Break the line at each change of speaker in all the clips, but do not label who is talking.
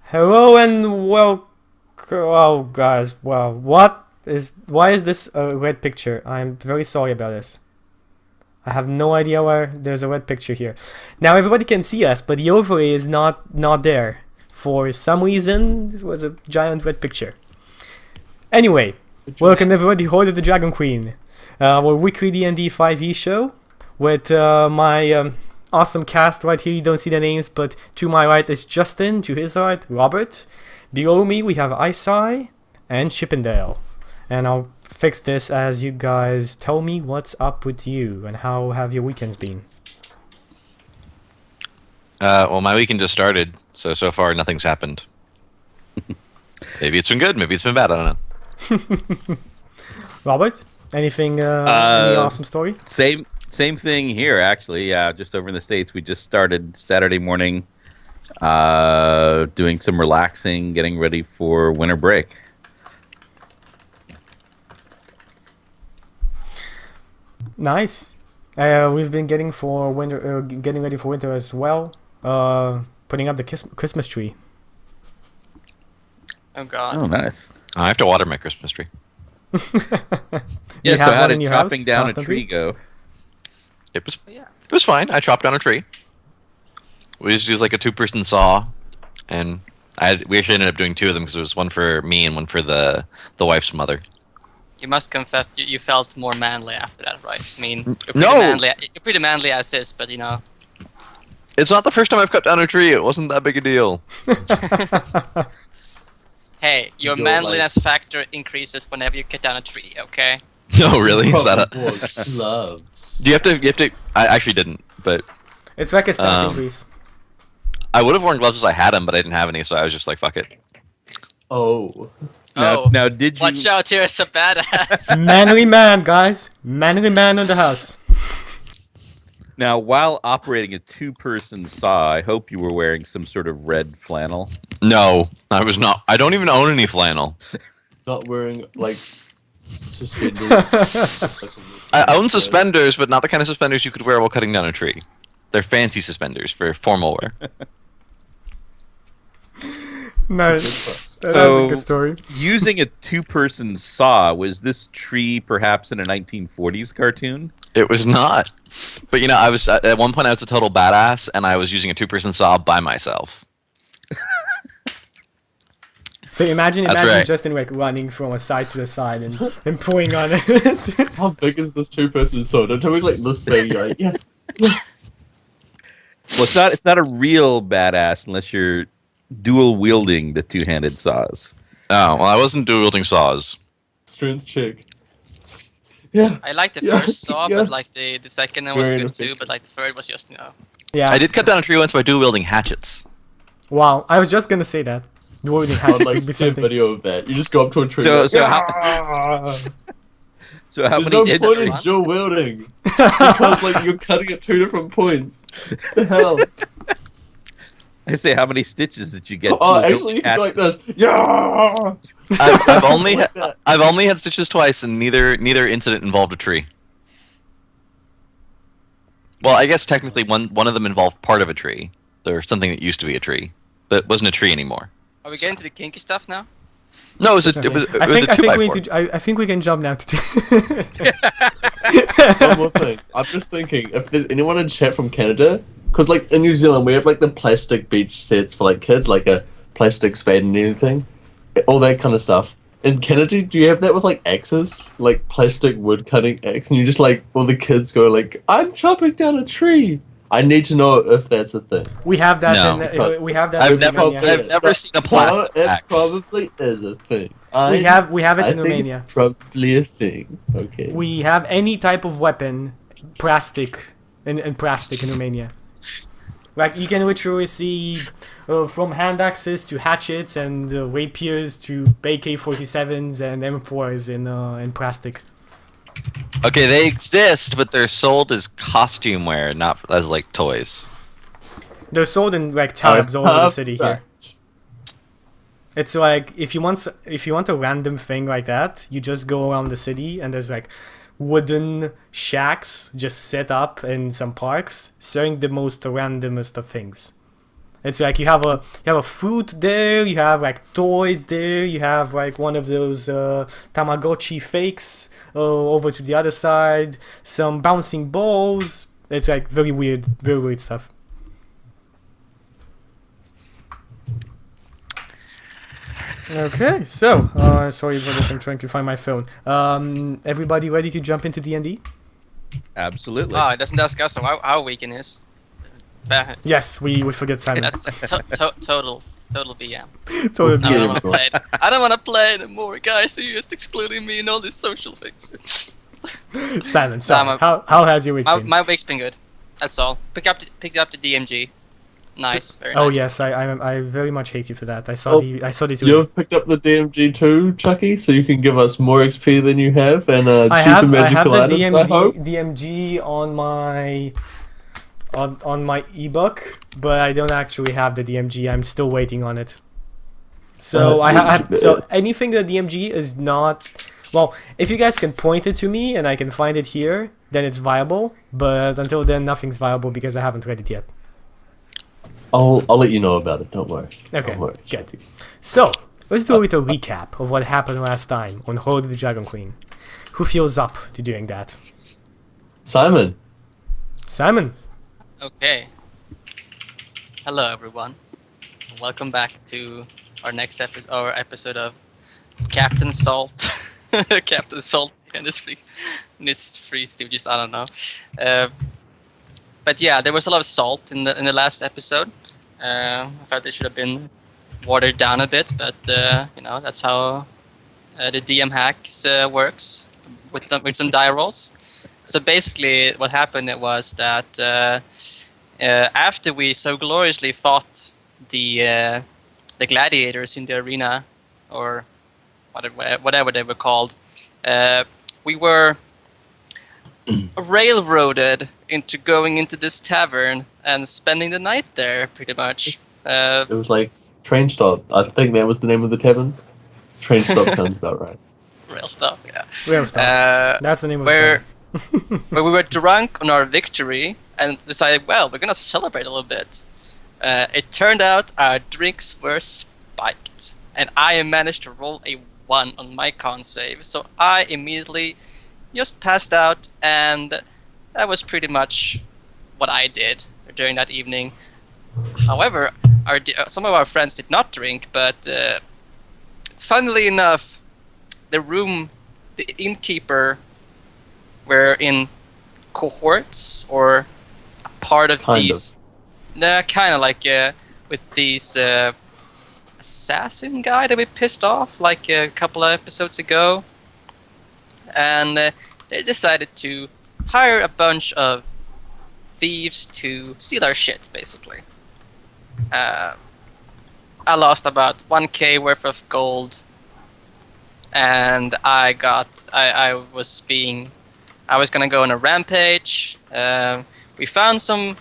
Hello and welcome. Oh, guys, wow. Why is this a red picture? I'm very sorry about this. I have no idea why there's a red picture here. Now everybody can see us, but the overlay is not there. For some reason, this was a giant red picture. Anyway, welcome everybody, Hoard of the Dragon Queen. Our weekly D&D 5e show with my awesome cast right here. You don't see the names, but to my right is Justin, to his right, Robert. Below me we have Isai and Chippendale. And I'll fix this as you guys tell me what's up with you and how have your weekends been.
Well, my weekend just started, so far nothing's happened. Maybe it's been good, maybe it's been bad, I don't know.
Robert, anything, any awesome story?
Same thing here, actually. Just over in the States, we just started Saturday morning doing some relaxing, getting ready for winter break.
Nice. We've been getting for winter, getting ready for winter as well. Putting up the Christmas tree.
Oh god.
Oh, nice.
I have to water my Christmas tree.
Yeah, so how did chopping
house,
down a
constantly?
tree go?
It was fine. I chopped down a tree. We just used like a 2-person saw, and we actually ended up doing 2 of them because there was one for me and one for the wife's mother.
You must confess you felt more manly after that, right? I mean,
No!
you're pretty manly as is, but you know.
It's not the first time I've cut down a tree. It wasn't that big a deal.
Hey, your manliness factor increases whenever you cut down a tree, okay?
No, really? Is that
gloves.
You have to. I actually didn't, but
It's like a stat increase.
I would have worn gloves if I had them, but I didn't have any, so I was just like, fuck it.
Oh.
Now, did you?
Watch out, here's a badass.
Manly man, guys. Manly man in the house.
Now, while operating a 2-person saw, I hope you were wearing some sort of red flannel.
No, I was not. I don't even own any flannel.
Not wearing, like, suspenders.
I own suspenders, but not the kind of suspenders you could wear while cutting down a tree. They're fancy suspenders for formal wear.
Nice. That's
So-
a good story.
Using a 2-person saw, was this tree perhaps in a 1940s cartoon?
It was not. But you know, I was at one point I was a total badass, and I was using a 2-person saw by myself.
So imagine
right.
Justin like running from a side to the side and pulling on it.
How big is this 2-person sword? Don't tell me it's like this big. You're like, yeah.
Well, it's not a real badass unless you're dual wielding the 2-handed saws.
Oh, well, I wasn't dual wielding saws.
Strength check. Yeah.
I like the
Yeah,
first saw,
yeah.
but like the second one was
Very
good too,
ineffective.
but like the third was just,
Yeah.
I did cut down a tree once by dual wielding hatchets.
Wow. I was just gonna say that. The wording
I would
hatchet
like
would
to
be
see a
something.
video of that. You just go up to a tree.
So-
like,
so how-
"Ah!"
So how
There's
many?
no
is
point
it
in
once?
dual wielding. Because, like, you're cutting at 2 different points. What the hell?
I say, how many stitches did you get?
Oh,
dual
actually, you can go like
hatchets?
this. Yeah!
I've only
Like that.
I've only had stitches twice, and neither incident involved a tree. Well, I guess technically one of them involved part of a tree, or something that used to be a tree, but wasn't a tree anymore.
Are we getting to the kinky stuff now?
No, it was a 2x4.
I think we can jump now to.
One more thing. I'm just thinking, if there's anyone in chat from Canada, because like in New Zealand we have like the plastic beach sets for like kids, like a plastic spade and anything, all that kind of stuff. In Canada, do you have that with like axes, like plastic wood cutting axe, and you just like all the kids go like, "I'm chopping down a tree." I need to know if that's a thing.
We have that.
No.
We have that.
I've
in
never
Romania.
seen a plastic
It
axe.
probably is a thing.
We have it
I
in
think
Romania.
it's probably a thing. Okay.
We have any type of weapon, plastic, in plastic in Romania. Like you can literally see, from hand axes to hatchets and rapiers to AK-47s and M4s in plastic.
Okay, they exist, but they're sold as costume wear, not as like toys.
They're sold in like tabs all over the city here. It's like if you want a random thing like that, you just go around the city and there's like wooden shacks just set up in some parks, selling the most randomest of things. It's like you have a fruit there, you have like toys there, you have like one of those Tamagotchi fakes over to the other side, some bouncing balls. It's like very weird stuff. Okay, so sorry for this. I'm trying to find my phone. Everybody ready to jump into D&D?
Absolutely.
Oh, it doesn't discuss how weekend is.
Yes, we forget Simon.
That's total BM.
Totally.
I don't want to
bro.
play it. I don't want to play anymore, guys. You're just excluding me in all these social things.
Simon,
Nah,
how has your week been?
My week's been good. That's all. Picked up the DMG. Nice, very nice.
Oh yes, I very much hate you for that. I saw
Oh,
the tweet.
You've picked up the DMG too, Chucky, so you can give us more XP than you have and
I
cheaper
have
magical
the
items, I hope.
DMG on my ebook, but I don't actually have the DMG. I'm still waiting on it. So so anything that DMG is not, well, if you guys can point it to me and I can find it here, then it's viable. But until then, nothing's viable because I haven't read it yet.
I'll let you know about it. Don't worry.
Okay,
Don't worry.
good. So let's do a little recap of what happened last time on Hoard the Dragon Queen. Who feels up to doing that?
Simon.
Simon.
Okay. Hello, everyone. Welcome back to our next episode of Captain Salt. Captain Salt and his free stooges. I don't know. But yeah, there was a lot of salt in the last episode. I thought it should have been watered down a bit, but that's how the DM hacks works with some die rolls. So basically, what happened was that after we so gloriously fought the gladiators in the arena, or whatever they were called, we were railroaded into going into this tavern and spending the night there, pretty much.
It was like Train Stop. I think that was the name of the tavern. Train Stop sounds about right.
Real stuff, yeah.
Real stuff. That's the name of the
where we were drunk on our victory and decided, well, we're gonna celebrate a little bit. It turned out our drinks were spiked, and I managed to roll a 1 on my con save, so I immediately just passed out, and that was pretty much what I did during that evening. However, some of our friends did not drink, but funnily enough, the innkeeper were in cohorts or a part of these. They're kind of like with these assassin guy that we pissed off like a couple of episodes ago, and they decided to hire a bunch of thieves to steal our shit, basically. I lost about 1k worth of gold, and I was gonna go on a rampage. We found some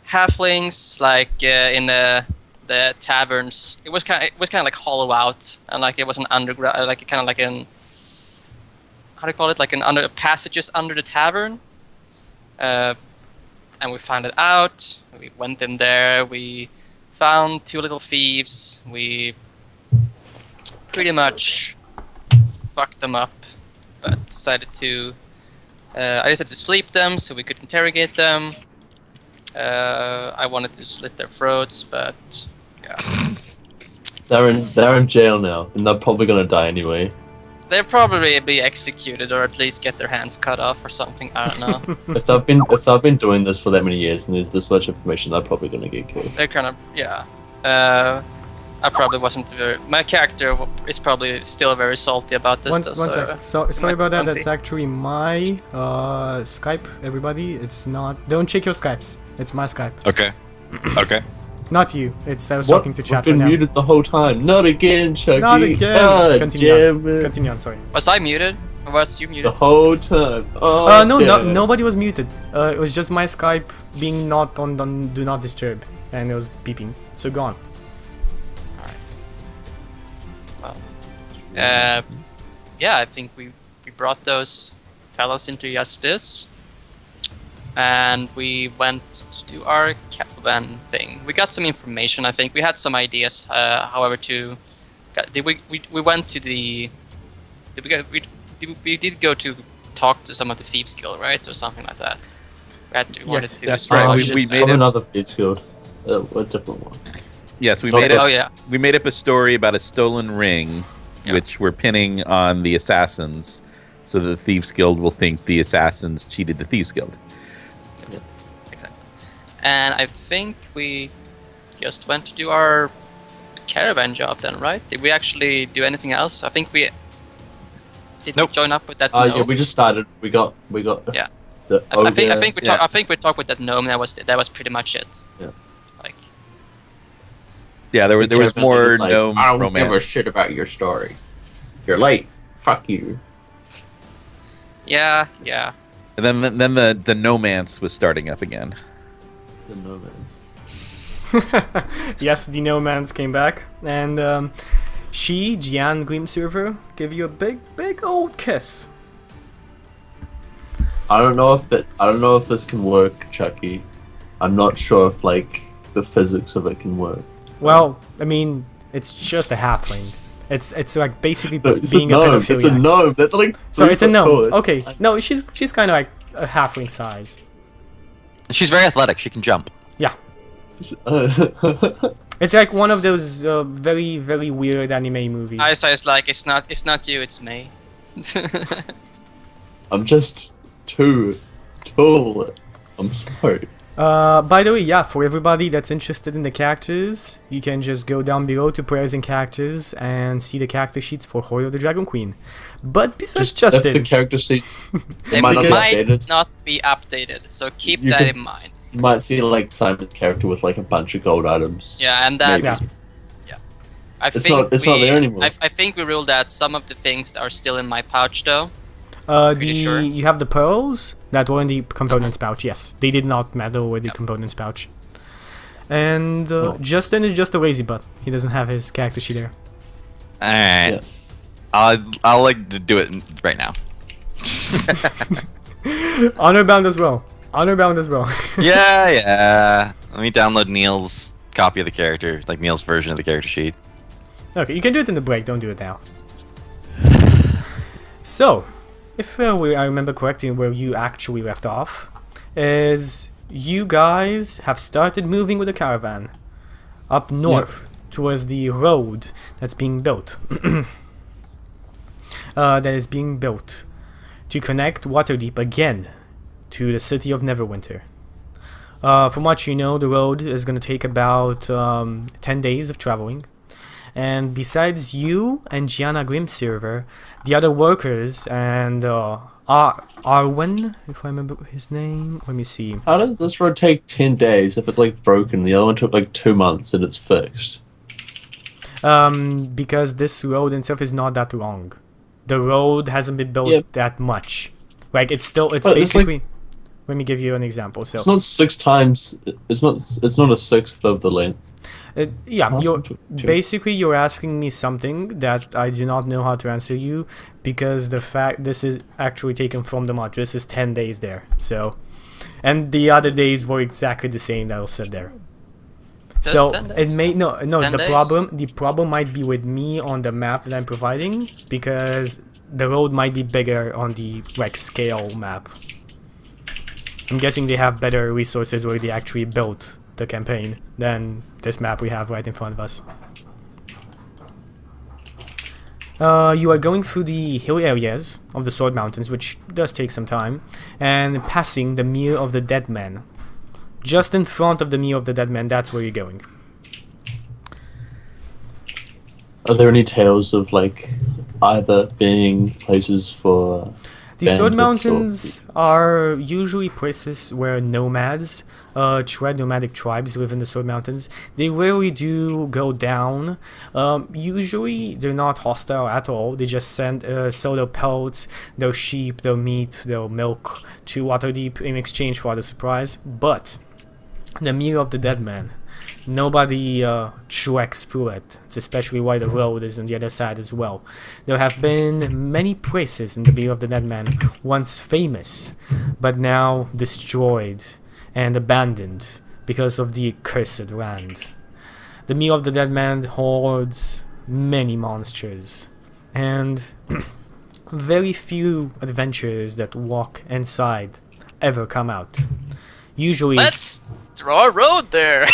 halflings like in the taverns. It was kind of like hollow out, and like it was an underground, like kind of like an, how do you call it, like an passages under the tavern. And we found it out. We went in there. We found 2 little thieves. We pretty much fucked them up, but decided to. I decided to sleep them so we could interrogate them. I wanted to slit their throats, but yeah.
They're in jail now, and they're probably gonna die anyway.
They'll probably be executed, or at least get their hands cut off or something. I don't know.
If they've been doing this for that many years and there's this much information, they're probably gonna get killed.
They're kind of, yeah. I probably wasn't very. My character is probably still very salty about this.
One sec. Sorry about that. That's actually my Skype. Everybody, it's not. Don't check your Skypes. It's my Skype.
Okay. Okay.
Not you. I was talking to chat
We've been
right now.
muted the whole time. Not again, Chucky.
Not again.
God
Continue
damn
on.
it.
Continue on. Sorry.
Was I muted? Or was you
The
muted?
whole time. Oh,
No,
damn it.
nobody was muted. It was just my Skype being not on do not disturb, and it was beeping. So go on.
Yeah, I think we brought those fellas into justice, and we went to our caravan thing. We got some information. I think we had some ideas. However, we went to the. Did we go? We did go to talk to some of the thieves guild, right, or something like that. We wanted to.
that's
start
right.
watching
We
that.
made
From
it.
another Beach Guild. A different one.
Yes, we
Oh,
made it.
Oh yeah.
We made up a story about a stolen ring,
Yeah.
which we're pinning on the assassins, so that the Thieves Guild will think the assassins cheated the Thieves Guild.
Exactly. And I think we just went to do our caravan job then, right? Did we actually do anything else? I think we did.
Nope.
Join up with that.
Yeah,
gnome?
we just started. We got.
Yeah.
The
I think
ogre.
we
Yeah.
I think we talked with that gnome. That was pretty much it.
Yeah.
Like
Yeah, there was
Caravan
more
is like,
gnome
I don't
romance.
give a shit about your story. You're late. Fuck you.
yeah.
And then the nomance was starting up again.
The nomads.
Yes, the nomads came back, and Gian Grimsilver, gave you a big old kiss.
I don't know if this can work, Chucky. I'm not sure if like the physics of it can work.
Well, I mean, it's just a halfling. It's like basically
No, it's
being
a
a
gnome. It's a
pedophiliac.
gnome. That's like.
So it's a
3 foot
gnome.
tall. It's-
Okay, no, she's kind of like a halfling size.
She's very athletic. She can jump.
Yeah, it's like one of those very weird anime movies.
Isa is like, it's not you, it's me.
I'm just too tall. I'm sorry.
By the way, yeah, for everybody that's interested in the characters, you can just go down below to Prayers and Characters and see the character sheets for Hoard of the Dragon Queen. But besides
Just if the
Justin,
character sheets,
They
it might not be updated.
not be updated, so keep
You
that
could-
in mind.
You might see like Simon's character with like a bunch of gold items.
Yeah, and that's
Maybe.
I
It's
think
not there anymore.
I think we ruled out some of the things are still in my pouch though.
the
pretty sure.
you have the pearls that were in the components pouch. Yes, they did not meddle with the components pouch. And
Oh.
Justin is just a lazy butt. He doesn't have his character sheet there.
All right.
Yeah.
I'll like to do it right now.
Honor bound as well. Honor bound as well.
yeah. Let me download Neil's copy of the character, like Neil's version of the character sheet.
Okay, you can do it in the break. Don't do it now. So, if I remember correctly, where you actually left off, is you guys have started moving with the caravan up north towards the road that's being built. That is being built to connect Waterdeep again to the city of Neverwinter. From what you know, the road is going to take about 10 days of traveling. And besides you and Gianna Grimsilver, the other workers and Arwen, if I remember his name, let me see.
How does this road take 10 days if it's like broken? The other one took like 2 months and it's fixed.
Because this road itself is not that long. The road hasn't been built
Yeah.
that much. Like it's
But it's
basically. Let me give you an example. So
It's not 6 times. It's not a sixth of the length.
yeah,
Awesome.
you're
Two.
basically you're asking me something that I do not know how to answer you because the fact this is actually taken from the mod. This is 10 days there. So, and the other days were exactly the same that was said there.
Just
So
10
it
days?
may no
10
the
days?
problem might be with me on the map that I'm providing because the road might be bigger on the like scale map. I'm guessing they have better resources where they actually built the campaign than this map we have right in front of us. You are going through the hill areas of the Sword Mountains, which does take some time, and passing the Mere of the Dead Man. Just in front of the Mere of the Dead Man, that's where you're going.
Are there any tales of like either being places for
The Sword
bandits or-
Mountains are usually places where nomads, nomadic tribes live in the Sword Mountains. They rarely do go down. Usually they're not hostile at all. They just sell their pelts, their sheep, their meat, their milk to Waterdeep in exchange for other supplies. But the Mere of the Dead Man, nobody treks through it. It's especially why the road is on the other side as well. There have been many places in the Mere of the Dead Man, once famous, but now destroyed and abandoned because of the cursed land. The Meal of the Dead Man holds many monsters, and very few adventurers that walk inside ever come out. Usually,
Let's draw a road there.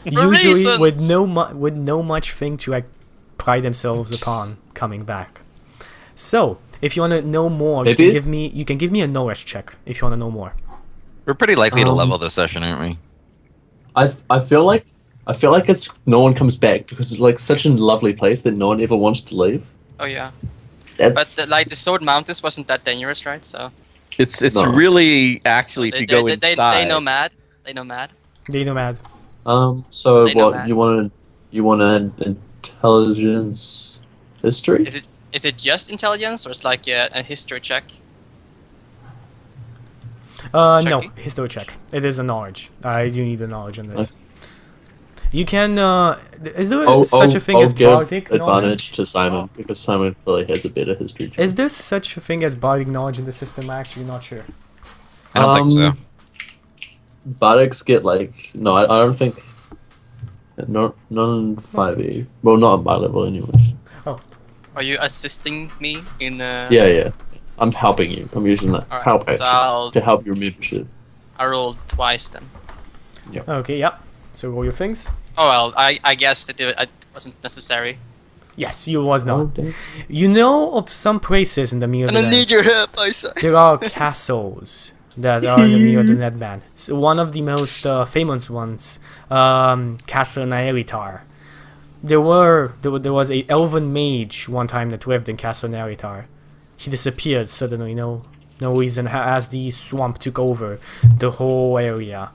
usually with
reasons.
with no much thing to like pride themselves upon coming back. So, if you want to know more,
Maybe
you can give me a knowledge check if you want to know more.
We're pretty likely to level this session, aren't we?
I feel like it's no one comes back because it's like such a lovely place that no one ever wants to leave.
Oh yeah,
That's
but the Sword Mountains wasn't that dangerous, right? So
It's
No.
really actually if you go inside.
they know mad. They know mad.
They nomad.
So
They know
what
that.
you want an intelligence history?
Is it just intelligence or it's like a history check?
No,
Chucky?
history check. It is a knowledge. I do need a knowledge on this. You can. Is there such a thing
I'll
as
give
bardic knowledge?
advantage to Simon because Simon really has a better history. check.
Is there such a thing as bardic knowledge in the system? I'm actually not sure.
I don't think so.
Bardics get like no, I don't think. None in 5e. Well, not at my level anyway.
Are you assisting me in?
Yeah. I'm helping you. I'm using that
Alright,
help
so
action to help your membership.
I rolled twice then.
Okay, yeah. So roll your things.
Oh well, I guess that it wasn't necessary.
Yes, you was
Oh,
not.
damn.
You know of some places in the Meal of the Dead.
your help, I say.
There are castles that are in the Meal of the Dead Man. So one of the most famous ones, Castle Naelitar. There was a elven mage one time that lived in Castle Naelitar. He disappeared suddenly, no reason, as the swamp took over the whole area.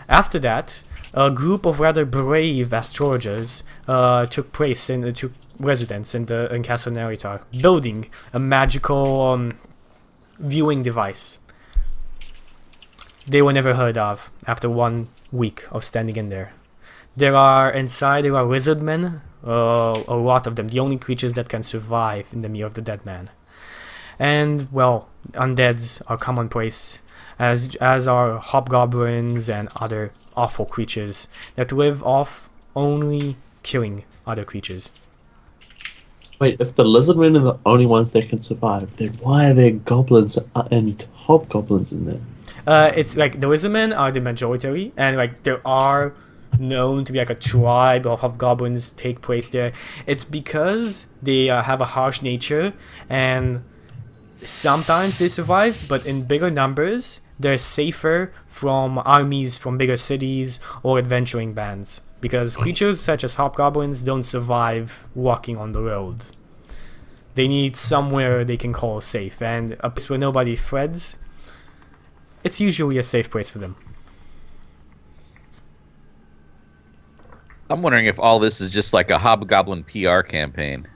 After that, a group of rather brave astrologers took residence in Castle Naelitar, building a magical viewing device. They were never heard of after 1 week of standing in there. There are lizard men, a lot of them, the only creatures that can survive in the Meal of the Dead Man. And, well, undeads are commonplace, as are hobgoblins and other awful creatures that live off only killing other creatures.
Wait, if the lizardmen are the only ones that can survive, then why are there goblins and hobgoblins in there?
It's like the lizardmen are the majority, and like there are known to be like a tribe of hobgoblins take place there. It's because they have a harsh nature, and sometimes they survive, but in bigger numbers, they're safer from armies from bigger cities or adventuring bands. Because creatures such as hobgoblins don't survive walking on the road. They need somewhere they can call safe, and a place where nobody threads, it's usually a safe place for them.
I'm wondering if all this is just like a hobgoblin PR campaign.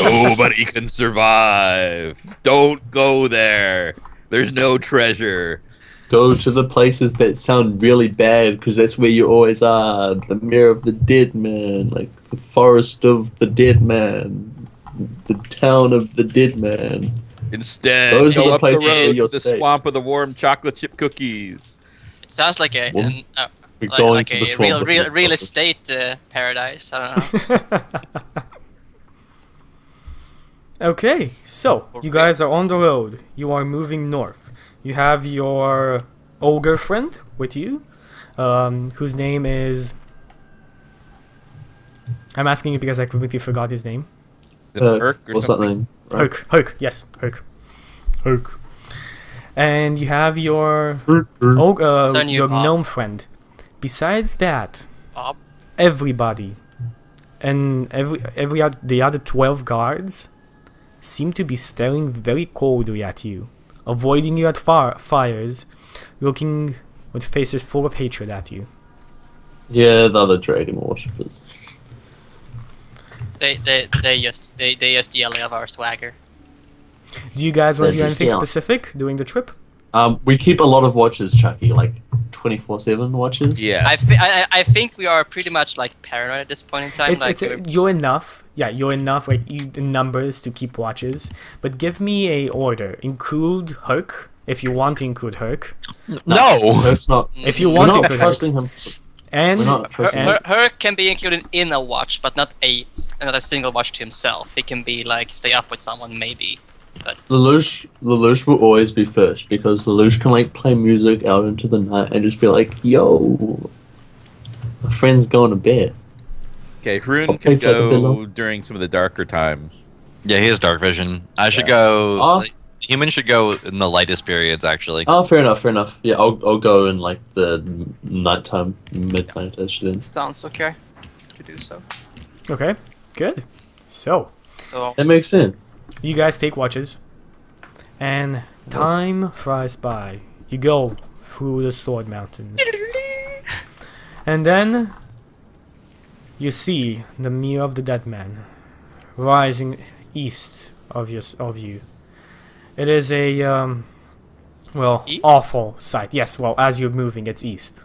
Nobody can survive. Don't go there. There's no treasure.
Go to the places that sound really bad because that's where you always are. The Mirror of the Dead Man, like the Forest of the Dead Man, the Town of the Dead Man.
Instead,
Those are
go
the
up the
places where
road
you're
to the
safe.
swamp of the warm chocolate chip cookies.
It sounds like
We're
like,
going
like
to
a
the swamp.
real estate paradise. I don't know.
Okay, so you guys are on the road. You are moving north. You have your ogre friend with you, whose name is... I'm asking you because I completely forgot his name.
Is it Herc or
what's
something?
that name?
Herc, yes, Herc. And you have your
So new,
your
Bob.
gnome friend. Besides that,
Bob.
everybody and the other 12 guards seem to be staring very coldly at you, avoiding you at fires, looking with faces full of hatred at you.
Yeah, the other dragon worshippers.
They just yell at our swagger.
Do you guys want to do
They're
anything
jealous.
specific during the trip?
We keep a lot of watches, Chucky, like 24/7 watches.
Yes.
I think we are pretty much like paranoid at this point in time.
You're enough. Yeah, you're enough. Like in numbers to keep watches. But give me a order. Include Herc if you want to include Herc.
No.
That's not.
If you
We're
want to
not
include Herc.
trusting him.
And,
We're not trusting him.
Her can be included in a watch, but not a single watch to himself. He can be like stay up with someone maybe, but
Lelouch will always be first because Lelouch can like play music out into the night and just be like, "Yo, my friend's going to bed."
Okay, Haroon
I'll
can
pay for the
go
pillow.
during some of the darker times.
Yeah, he has dark vision. I should go.
Oh.
Human should go in the lightest periods, actually.
Oh, fair enough. Yeah, I'll go in like the nighttime, midnight-ish then.
sounds okay to do so.
okay, good. So,
So
That makes sense.
you guys take watches, and time flies by. You go through the Sword Mountains, and then you see the Mirror of the Dead Man rising east of you. It is a
East?
awful sight. Yes, well, as you're moving, it's east.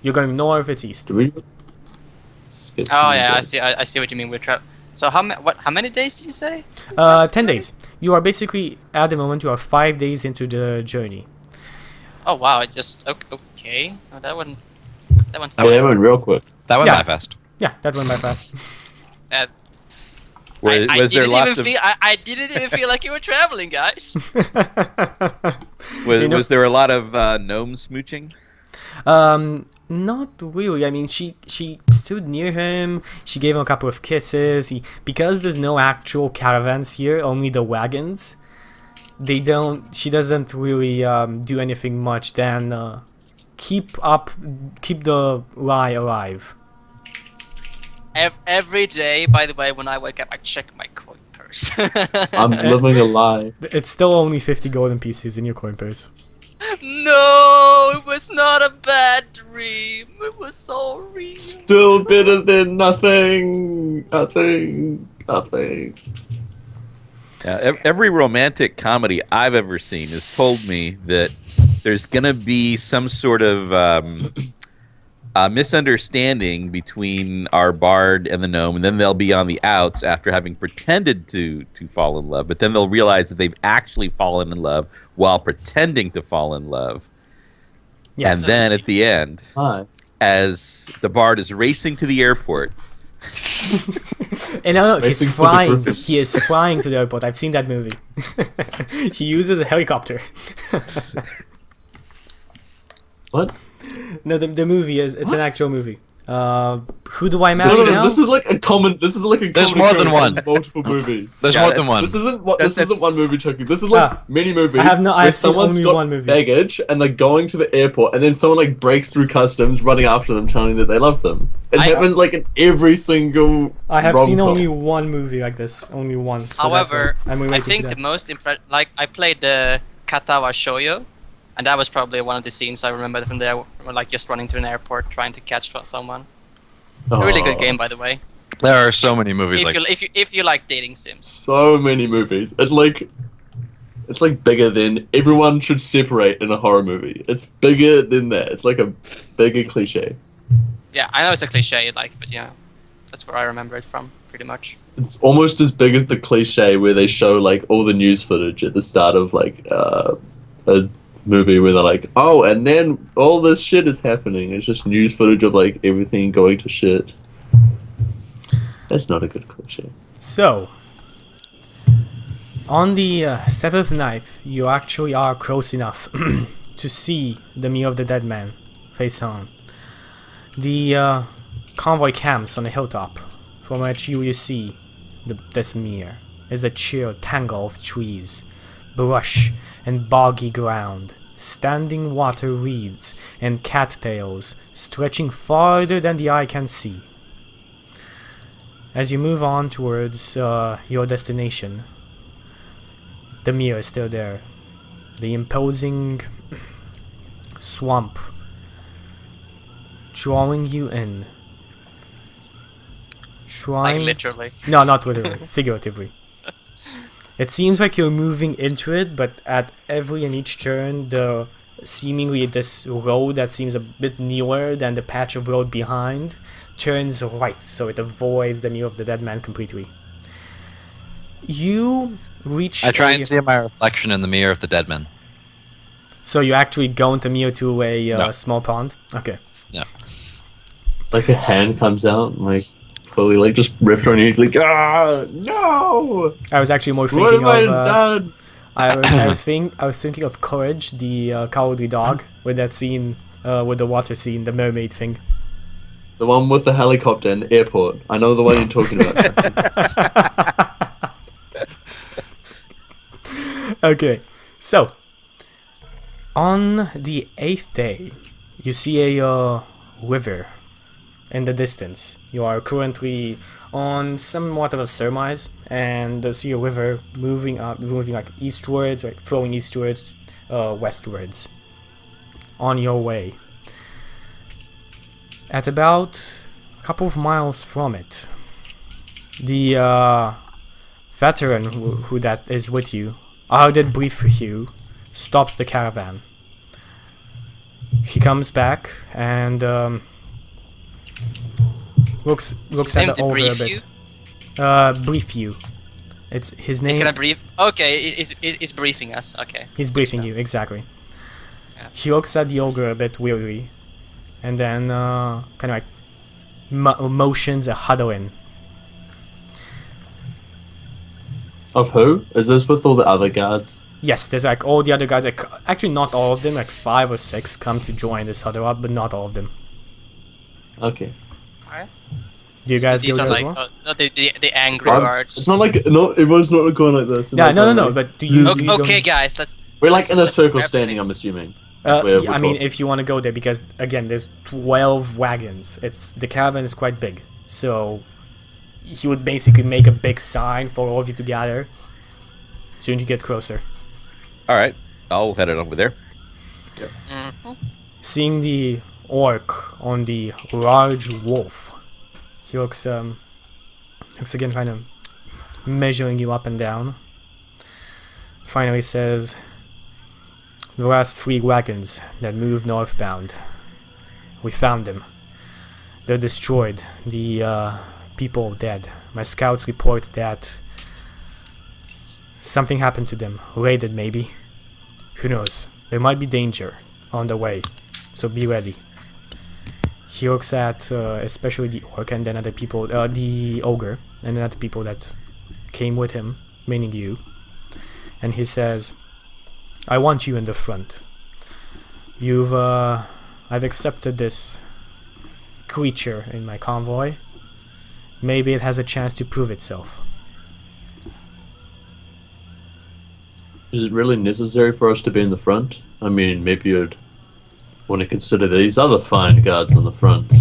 You're going north, it's east.
Do we?
oh yeah, I see what you mean. So how many days did you say?
10 days. You are basically, at the moment, you are 5 days into the journey.
Oh wow, it just okay. Oh, that one.
Yeah, that went real quick.
That went
Yeah.
by fast.
Yeah, that went by fast.
Was there lots of
I didn't even feel like you were traveling, guys.
You know-
was there a lot of gnome smooching?
Not really. I mean, she stood near him. She gave him a couple of kisses. Because there's no actual caravans here, only the wagons. She doesn't really do anything much than keep the lie alive.
Every day, by the way, when I wake up, I check my coin purse.
I'm living a lie.
It's still only 50 golden pieces in your coin purse.
No, it was not a bad dream. It was so real.
Still better than nothing. Nothing.
Every romantic comedy I've ever seen has told me that there's gonna be some sort of misunderstanding between our bard and the gnome, and then they'll be on the outs after having pretended to fall in love, but then they'll realize that they've actually fallen in love while pretending to fall in love.
Yes.
And then at the end,
Hi.
as the bard is racing to the airport,
And no, he's
Racing for the
flying.
Griffins.
He is flying to the airport. I've seen that movie. He uses a helicopter.
What?
No, the movie it's an actual movie. Who do I
No,
marry
no,
now?
this is like a common. This is like a.
There's
common
more than
occurrence
one.
in multiple movies.
There's
Yeah,
more
that-
than one.
This isn't what. This
That's-
isn't one movie, Chucky. This is like many movies.
I've
where
seen
someone's
only
got
one movie.
baggage and they're going to the airport, and then someone like breaks through customs, running after them, telling that they love them. It happens like in every single.
I have seen
rom-com.
only one movie like this. Only one. So that's
However,
why I'm
I
related
think
to
the
that.
most like I played the Katawa Shoyo, and that was probably one of the scenes I remember from there, like just running to an airport trying to catch someone. A really good
Oh,
game, by the way.
There are so many movies
If
like
if you like dating sims.
So many movies. It's like bigger than everyone should separate in a horror movie. It's bigger than that. It's like a bigger cliche.
Yeah, I know it's a cliche, like, but yeah, that's where I remember it from, pretty much.
It's almost as big as the cliche where they show like all the news footage at the start of like a movie where they're like, oh, and then all this shit is happening. It's just news footage of like everything going to shit. That's not a good cliche.
So, on the 7th night, you actually are close enough to see the Mirror of the Dead Man face on. The convoy camps on the hilltop, from which you see this mirror is a chill tangle of trees, brush, and boggy ground, standing water reeds and cattails stretching farther than the eye can see. As you move on towards your destination, the mirror is still there. The imposing swamp drawing you in.
Like, literally.
No, not literally, figuratively. It seems like you're moving into it, but at every and each turn, seemingly this road that seems a bit newer than the patch of road behind turns right, so it avoids the Mirror of the Dead Man completely. You reach.
I try and see my reflection in the mirror of the dead man.
So you actually going to Mio to a
No.
small pond? Okay.
Like a hand comes out and like fully like just ripped on you like no!
I was actually more
What
thinking
have I
of.
done?
I was thinking of Courage, the cowardly dog, with that scene, with the water scene, the mermaid thing.
The one with the helicopter in the airport. I know the one you're talking about.
Okay, so on the 8th day, you see a river in the distance. You are currently on somewhat of a surmise, and see a river moving like eastwards, like flowing eastwards, westwards, on your way. At about a couple of miles from it, the veteran who that is with you, did brief with you, stops the caravan. He comes back and looks
His
at
name
the ogre a
debrief
bit.
you?
Brief you. It's his name.
He's gonna brief. Okay, he's briefing us. Okay.
He's briefing you, exactly.
Yeah.
He looks at the ogre a bit wearily, and then kind of like motions a huddle in.
Of who? Is this with all the other guards?
Yes, there's like all the other guys. Like, actually, not all of them. Like 5 or 6 come to join this huddle up, but not all of them.
Okay.
Alright.
Do you guys
These
go
are
there as
like
well?
the angry
It's
guards.
not like everyone's not going like this.
Yeah, no. But do you? do you
Okay,
go-
guys, let's.
We're like in a
let's
circle
grab
standing.
the-
I'm assuming.
Yeah,
We're
I mean,
talking.
if you want to go there, because again, there's 12 wagons. The caravan is quite big, so he would basically make a big sign for all of you to gather. Soon you get closer.
All right, I'll head it over there.
Mhm.
Seeing the orc on the large wolf, he looks again kind of measuring you up and down. Finally says, "The last 3 wagons that moved northbound, we found them. They're destroyed. The people dead. My scouts report that something happened to them. Raided, maybe. Who knows? There might be danger on the way, so be ready." He looks at especially the orc and then at the people, the ogre, and then at the people that came with him, meaning you. And he says, "I want you in the front. I've accepted this creature in my convoy. Maybe it has a chance to prove itself."
Is it really necessary for us to be in the front? I mean, maybe you'd want to consider these other fine guards on the front.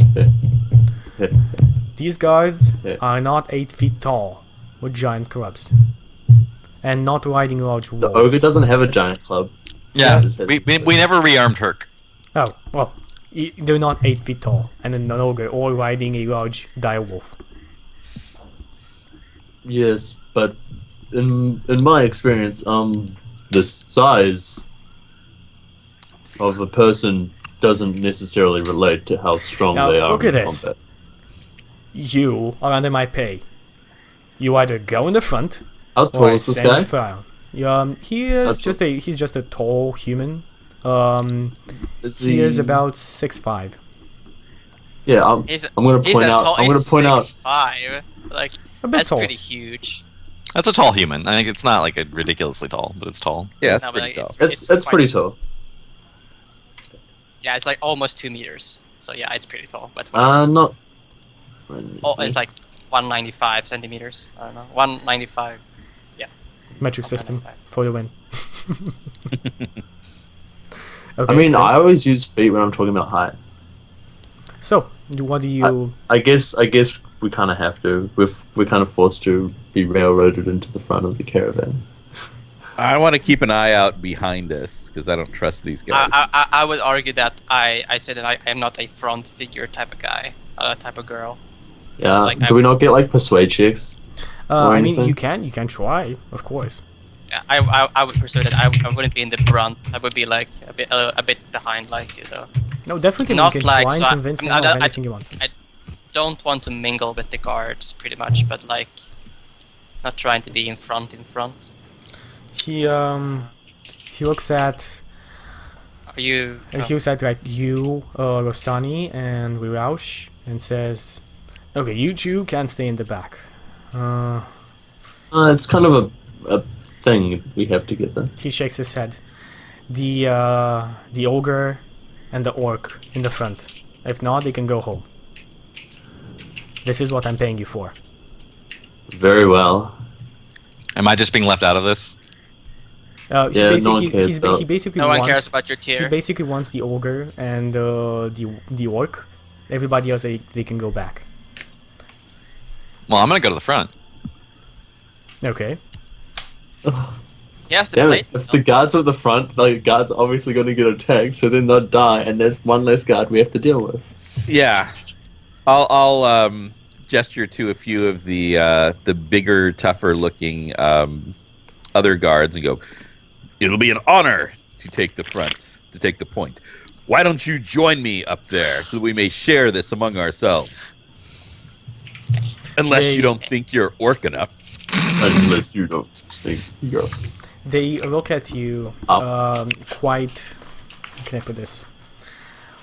These guards
Yeah.
are not 8 feet tall, with giant clubs, and not riding large
The
wolves.
ogre doesn't have a giant club.
Yeah,
Yeah.
we never rearmed Herc.
Oh, well, they're not 8 feet tall, and then an ogre, or riding a large dire wolf.
Yes, but in my experience, the size of a person doesn't necessarily relate to how strong
Now,
they are
look
in
at this.
combat.
You are under my pay. You either go in the front,
How
or
tall
I
is this
send
guy?
you fire. He's just a tall human. He is about 6'5".
Yeah, I'm
He's
gonna
he's
point
a
out.
tall.
I'm gonna
he's
point out.
6'5". Like
A bit
that's
tall.
pretty huge.
That's a tall human. I think it's not like a ridiculously tall, but it's tall.
Yeah, that's
No, but,
pretty
like,
tall.
It's
quite-
pretty tall.
Yeah, it's like almost 2 meters. So yeah, it's pretty tall. But
Not.
it's like 195 centimeters. I don't know, 195.
Metric system
195.
for the win.
I
Okay,
mean,
so,
I always use feet when I'm talking about height.
so what do you?
I guess we kind of have to. We're kind of forced to be railroaded into the front of the caravan.
I want to keep an eye out behind us because I don't trust these guys.
I would argue that I said that I am not a front figure type of guy, type of girl.
Yeah.
like,
Do we not get like persuade checks? or
I mean,
anything?
you can try, of course.
Yeah, I would pursue that. I wouldn't be in the front. I would be like a bit behind, like you know.
No, definitely
Not
you can
like,
try and
so
convince him
I-
of
I-
anything you want.
Don't want to mingle with the guards, pretty much, but like, not trying to be in front.
He looks at
Are you?
And he was like you, Rostani, and Wiraush, and says, "Okay, you two can stay in the back."
It's kind of a thing we have together.
He shakes his head. The ogre and the orc in the front. If not, they can go home. This is what I'm paying you for.
Very well.
Am I just being left out of this?
Yeah, no one cares about-
he basically
No one
wants,
cares about your
he
tier.
basically wants the ogre and the orc. Everybody else, they can go back.
Well, I'm gonna go to the front.
Okay.
He has to
Damn
play.
it. If the guards are at the front, the guards are obviously going to get attacked, so then they'll die, and there's one less guard we have to deal with.
Yeah, I'll gesture to a few of the bigger, tougher looking other guards and go. It'll be an honor to take the front, to take the point. Why don't you join me up there so that we may share this among ourselves? Unless you don't think you're orc enough.
Unless you don't think you're...
They look at you quite. How can I put this?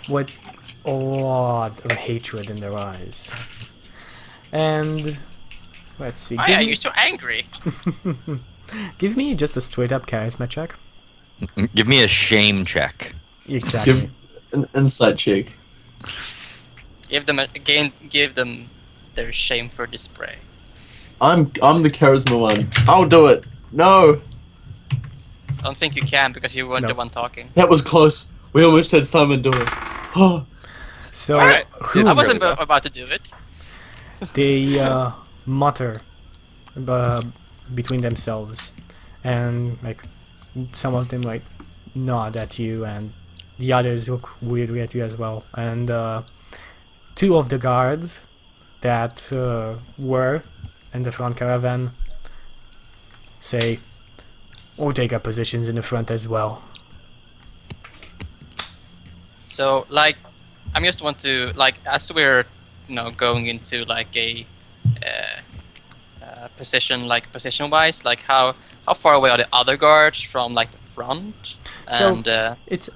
With a lot of hatred in their eyes. And let's see.
Why are you so angry?
Give me just a straight up charisma check.
Give me a shame check.
Exactly.
Give an insight check.
Give them their shame for display.
I'm the charisma one. I'll do it. No,
I don't think you can because you weren't
No.
the one talking.
that was close. We almost had Simon do it. Oh,
So
Alright,
who
I wasn't about to do it.
they mutter between themselves, and like some of them like nod at you, and the others look weirdly at you as well. And two of the guards that were in the front caravan say, "We'll take our positions in the front as well."
So, like, I just want to, like, as we're, going into, like, a position-wise, like, how far away are the other guards from, like, the front?
So-
And,
It's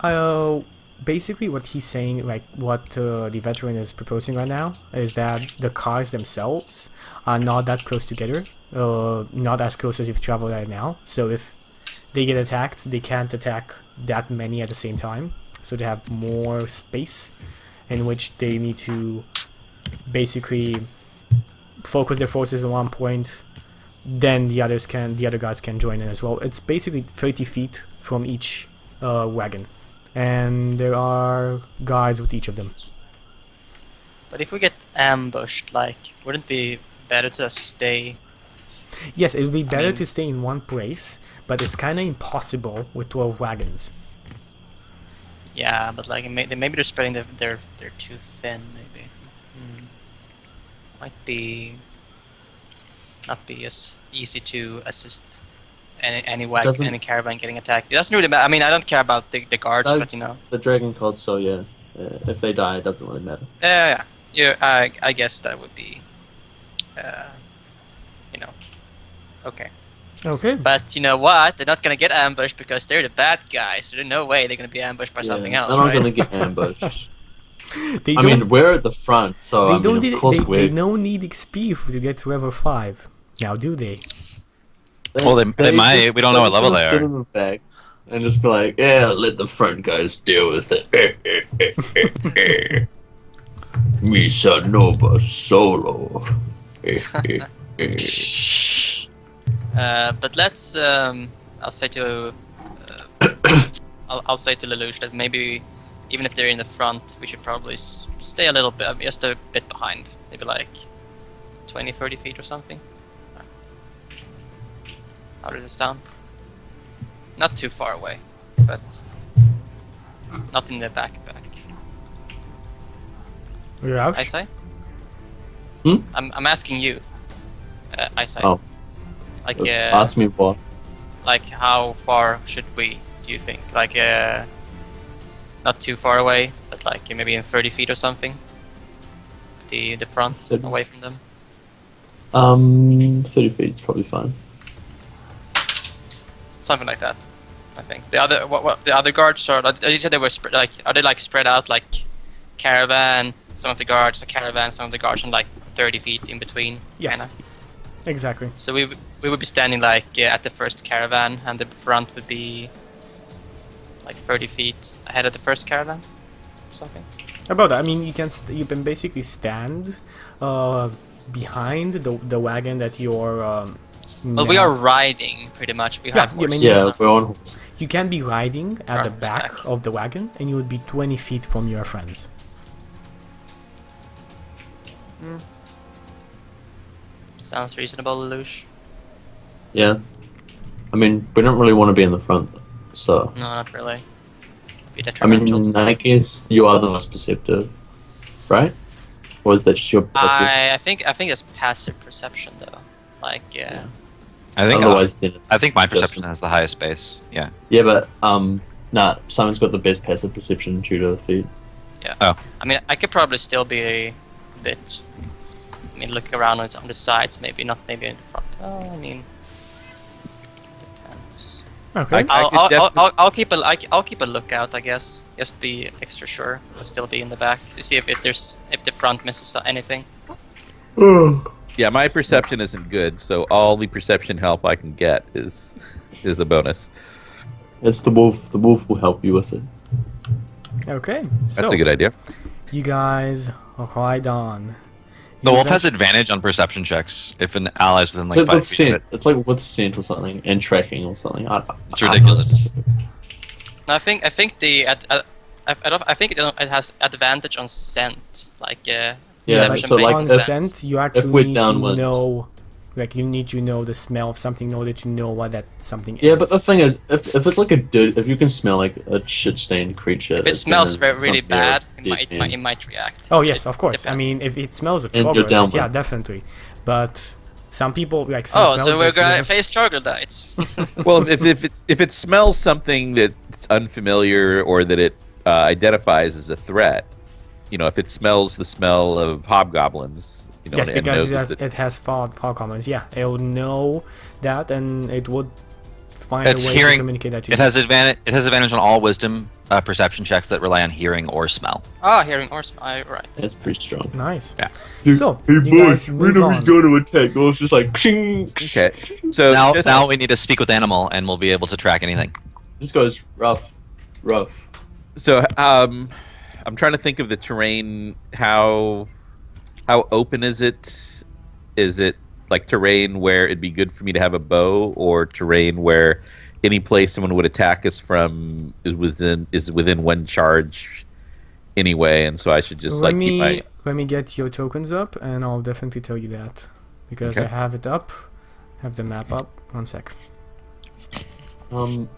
basically what he's saying, like what the veteran is proposing right now, is that the cars themselves are not that close together, not as close as you've traveled right now. So if they get attacked, they can't attack that many at the same time. So they have more space in which they need to basically focus their forces on one point. Then the other guards can join in as well. It's basically 30 feet from each wagon, and there are guards with each of them.
but if we get ambushed, like, wouldn't it be better to just stay?
Yes, it would be better
mean-
to stay in one place, but it's kind of impossible with 12 wagons.
Yeah, but, like, maybe they're spreading they're too thin, maybe. Might be not be as easy to assist any wagon,
Doesn't-
any caravan getting attacked. It doesn't really matter. I mean, I don't care about the guards,
No.
but
the dragon called, so yeah. If they die, it doesn't really matter.
yeah. I guess that would be, okay.
Okay.
But you know what? They're not gonna get ambushed because they're the bad guys. So there's no way they're gonna be ambushed by something else,
They're not
right?
going to get ambushed.
They
I
don't.
mean, we're at the front, so
they don't.
of course
They
we're...
don't need XP to get to level 5. Now, do they?
Well, they might.
just-
We don't know what
just
level
wanna
they
sit
are.
in the back and just be like, yeah, let the front guys deal with it. Misa Nova Solo.
But let's. I'll say to. I'll say to Lelouch that maybe, even if they're in the front, we should probably stay a little bit, just a bit behind. Maybe like 20, 30 feet or something. How does it sound? Not too far away, but not in the backpack.
You're out.
Isai?
Hmm?
I'm asking you. Isai.
Oh.
Like
Ask me what.
like how far should we, do you think? Like not too far away, but like maybe in 30 feet or something. The front
So-
away from them.
30 feet is probably fine.
Something like that. I think the other what the other guards are. You said they were are they like spread out like caravan? Some of the guards are caravan, some of the guards are like 30 feet in between.
Yes.
Kinda.
Exactly.
So we would be standing like at the first caravan, and the front would be like 30 feet ahead of the first caravan, something.
About that, I mean, you can basically stand behind the wagon that you're.
Well, we are riding pretty much. We
Yeah,
have
I mean,
horses.
Yeah, we're on horse.
You can be riding at the
Right,
back
back.
of the wagon, and you would be 20 feet from your friends.
Sounds reasonable, Lelouch.
Yeah. I mean, we don't really want to be in the front, so.
No, not really. Be
I
detrimental.
mean, I guess you are the most perceptive, right? Or is that just your passive?
I think it's passive perception though. Like
Yeah.
I think
Otherwise, then it's
I think my
just-
perception has the highest base. Yeah.
Yeah, but nah. Simon's got the best passive perception due to the feet.
I mean, I could probably still be a bit. I mean, looking around on the sides, maybe not, maybe in the front. Oh, I mean, depends.
Okay.
I'll keep a lookout, I guess. Just be extra sure. I'll still be in the back to see if the front misses anything.
Yeah, my perception isn't good, so all the perception help I can get is a bonus.
It's the wolf. The wolf will help you with it.
Okay.
That's
So
a good idea.
you guys ride on.
The
You
wolf
guys-
has advantage on perception checks if an ally's within like
So
5
with
feet of
scent,
it.
it's like with scent or something, and tracking or something.
It's ridiculous.
No, I think I think it has advantage on scent, like
Yeah,
perception
so
based
like
on
if-
scent, you actually
we're
need to
downwind.
know, like you need to know the smell of something, know that you know what that something
Yeah,
is.
but the thing is, if it's like if you can smell like a shit-stained creature,
if it
it's
smells
gonna-
really
something you're
bad,
dead in.
it might react.
Oh yes,
It
of course. I
depends.
mean, if it smells a
And you're
troglodyte,
downwind.
yeah, definitely. But some people like some
Oh,
smells.
so we're
just
gonna
doesn't-
face troglodytes.
Well, if it smells something that's unfamiliar or that it identifies as a threat, you know, if it smells the smell of hobgoblins, you know,
Yes,
and
because
knows that
it has fog comments. Yeah, it would know that, and it would find
It's
a way
hearing-
to communicate that to
It
you.
has advantage. It has advantage on all wisdom perception checks that rely on hearing or smell.
Hearing or smell. Right.
That's pretty strong.
Nice.
Yeah.
So you guys move on.
to attack? Oh, it's just like shing.
Okay, so
Now we need to speak with animal, and we'll be able to track anything.
This goes rough.
So I'm trying to think of the terrain. How open is it? Is it like terrain where it'd be good for me to have a bow, or terrain where any place someone would attack us from is within one charge anyway, and so I should just like keep my.
Let me get your tokens up, and I'll definitely tell you that because
Okay.
I have it up. Have the map up. One sec.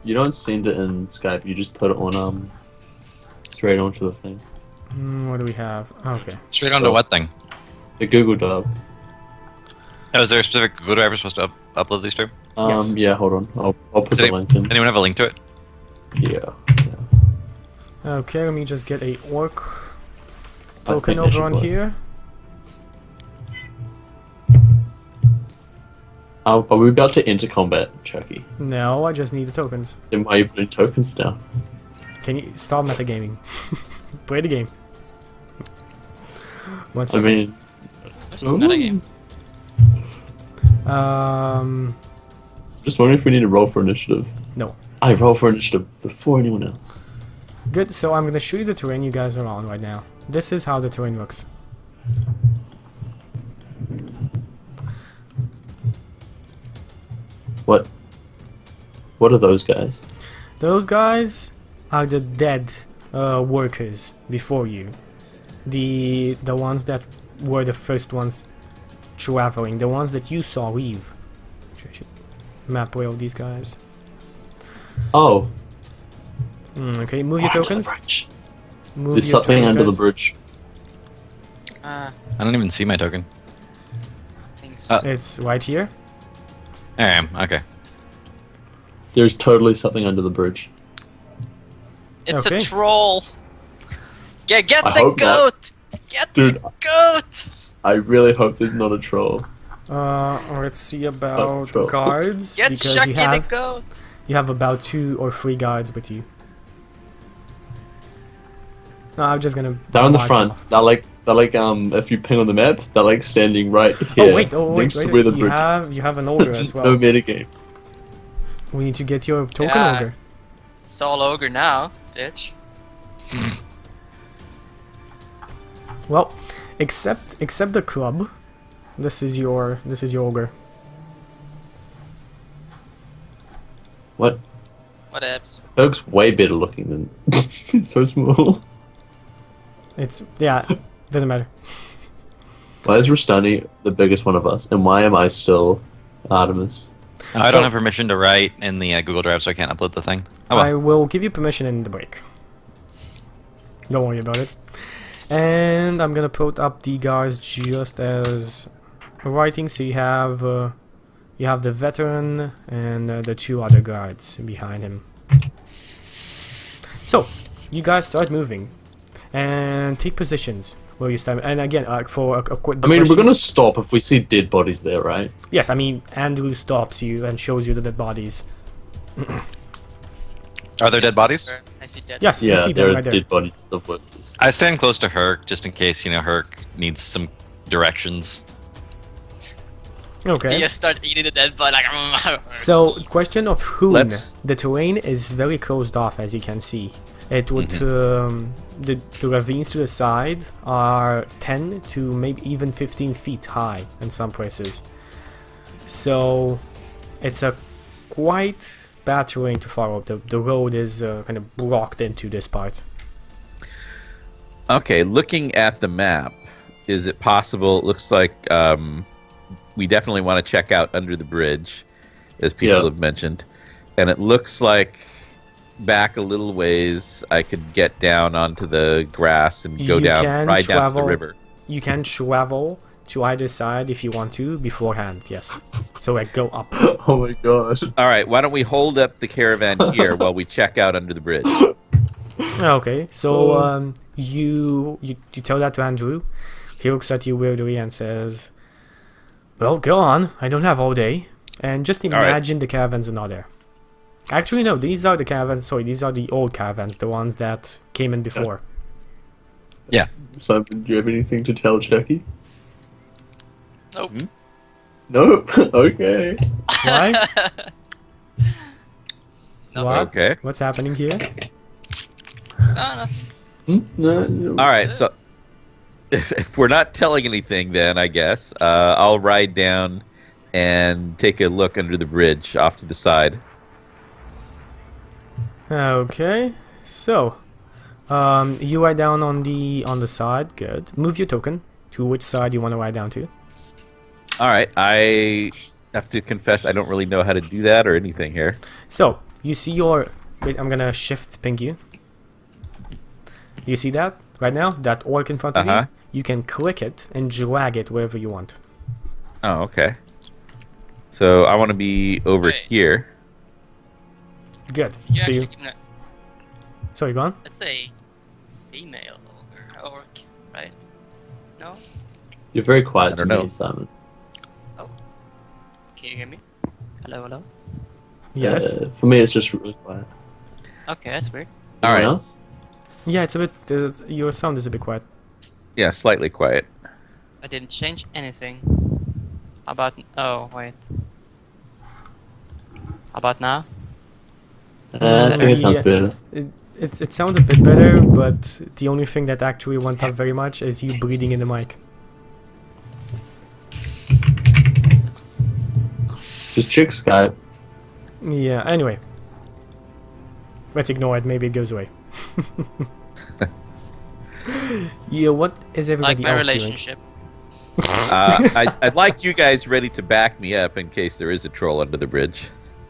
You don't send it in Skype. You just put it on straight onto the thing.
What do we have? Okay.
Straight onto what thing?
The Google Doc.
Oh, is there a specific Google Drive we're supposed to upload these to?
Yes.
Yeah. Hold on. I'll put
Does
the link in.
Anyone have a link to it?
Yeah.
Okay, let me just get a orc
I
token
think I
over
should
on
work.
here.
Are we about to enter combat, Chucky?
No, I just need the tokens.
Then why are you putting tokens down?
Can you stop metagaming? Play the game. One
I
second.
mean,
There's no metagame.
just wondering if we need to roll for initiative.
No.
I roll for initiative before anyone else.
Good, so I'm gonna show you the terrain you guys are on right now. This is how the terrain looks.
What? What are those guys?
Those guys are the dead workers before you. The ones that were the first ones traveling, the ones that you saw leave. I should map away all these guys.
Oh,
Okay, move your tokens. Move
there's
your
something
tokens,
under the
guys.
bridge.
I
I don't even see my token.
think so.
It's right here.
There I am. Okay.
There's totally something under the bridge.
It's
okay.
a troll. Yeah, get
I
the
hope not.
goat. Get
Dude,
the goat.
I really hope there's not a troll.
Let's see about
troll.
guards
Get
because
Chucky
you
the
have
goat.
You have about 2 or 3 guards with you. No, I'm just gonna.
They're on the
mark
front.
off.
They're like if you ping on the map, they're like standing right here.
Oh wait,
next to where the bridge is.
you have an ogre
Just
as well.
no metagame.
We need to get your token
Yeah.
ogre.
It's all ogre now, bitch.
Well, except the club. This is your ogre.
What?
What apps?
Oak's way better looking than. He's so small.
It's doesn't matter.
Why is Rustani the biggest one of us, and why am I still Artemis?
I
So-
don't have permission to write in the Google Drive, so I can't upload the thing. Oh well.
I will give you permission in the break. Don't worry about it. And I'm gonna put up the guards just as writing. So you have the veteran and the 2 other guards behind him. So you guys start moving and take positions where you stand. And again, for a quick.
I mean, we're gonna stop if we see dead bodies there, right?
Yes, I mean Andrew stops you and shows you the dead bodies.
Are there dead bodies?
I see dead.
Yes, you
Yeah,
see
there
them
are
right there.
dead bodies of workers.
I stand close to Herc just in case Herc needs some directions.
Okay.
You just start eating the dead body. Like,
So, question of Hoon.
Let's-
The terrain is very closed off, as you can see. It would the ravines to the side are 10 to maybe even 15 feet high in some places. So, it's a quite bad terrain to follow. The road is kind of blocked into this part.
Okay, looking at the map, is it possible? It looks like we definitely want to check out under the bridge, as people
Yeah.
have mentioned. And it looks like back a little ways, I could get down onto the grass and go
You
down,
can
ride down to
travel-
the river.
You can travel to either side if you want to beforehand, yes. So, like, go up.
Oh my god.
All right, why don't we hold up the caravan here while we check out under the bridge?
Okay, so you tell that to Andrew. He looks at you weirdly and says, "Well, go on. I don't have all day." And just
right.
imagine the caravans are not there. Actually, no. These are the caravans. Sorry, these are the old caravans, the ones that came in before.
Simon, do you have anything to tell Chucky?
Nope.
Nope. Okay.
Why?
No.
What?
Okay.
What's happening here?
No.
No.
All right, so if we're not telling anything, then I guess I'll ride down and take a look under the bridge off to the side.
Okay, so you ride down on the side. Good. Move your token to which side you want to ride down to.
All right, I have to confess I don't really know how to do that or anything here.
So you see your. Wait, I'm gonna shift ping you. You see that right now? That orc in front of
Uh-huh.
you. You can click it and drag it wherever you want.
Oh, okay. So I want to be over
Okay.
here.
Good.
You
So
actually
you.
can,
Sorry, go on.
let's say female or orc, right? No?
You're very quiet
I
to
don't
me,
know.
Simon.
Can you hear me? Hello?
Yes.
For me, it's just really quiet.
Okay, that's weird.
All right.
Anyone else?
Yeah, it's a bit. Your sound is a bit quiet.
Yeah, slightly quiet.
I didn't change anything. How about... Oh, wait. How about now?
I think it sounds
Yeah.
better.
It sounds a bit better, but the only thing that actually went up very much is you breathing in the mic.
Just check Skype.
Yeah. Anyway, let's ignore it. Maybe it goes away. Yeah. What is
Like
everybody
my
else doing?
relationship.
I'd like you guys ready to back me up in case there is a troll under the bridge.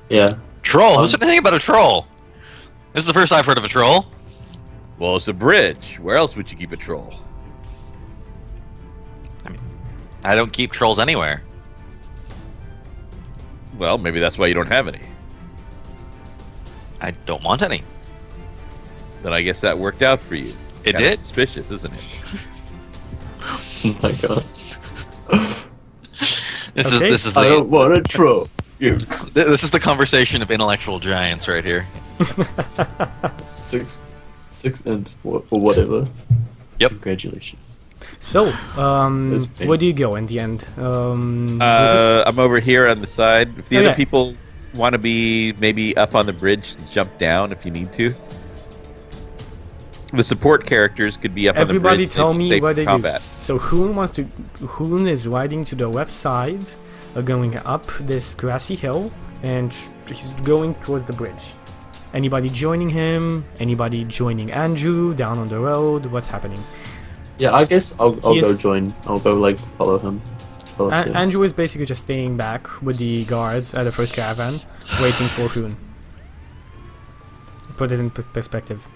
Yeah.
Troll? Who said anything about a troll? This is the first I've heard of a troll.
Well, it's a bridge. Where else would you keep a troll?
I don't keep trolls anywhere.
Well, maybe that's why you don't have any.
I don't want any.
Then I guess that worked out for you.
It
Kinda
did?
Suspicious, isn't it?
Oh my god.
This
Okay.
is
I
the
don't want a troll. You
This is the conversation of intellectual giants right here.
6 and or whatever.
Yep.
Congratulations.
So,
That's big.
where do you go in the end?
I'm over here on the side. If the
Okay.
other people want to be maybe up on the bridge, jump down if you need to. The support characters could be up
Everybody
on the bridge.
tell
they'd be
me
safe
what
for
they
combat.
do. So Hoon is riding to the left side, going up this grassy hill, and he's going towards the bridge. Anybody joining him? Anybody joining Andrew down on the road? What's happening?
Yeah, I guess I'll
He is-
go join. I'll go like follow him. Follow Tim.
Andrew is basically just staying back with the guards at the first caravan, waiting for Hoon. Put it in perspective.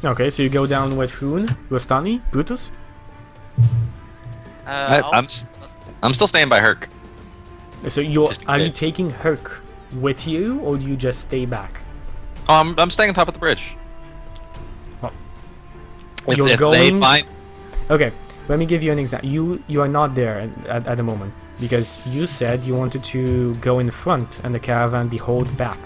Okay, so you go down with Hoon, Rostani, Brutus.
I'm still staying by Herc.
So you're
Just in
are you
case.
taking Herc with you, or do you just stay back?
Oh, I'm staying on top of the bridge. If,
You're
if they
going-
find,
Okay, let me give you an example. You are not there at the moment because you said you wanted to go in the front and the caravan be hauled back.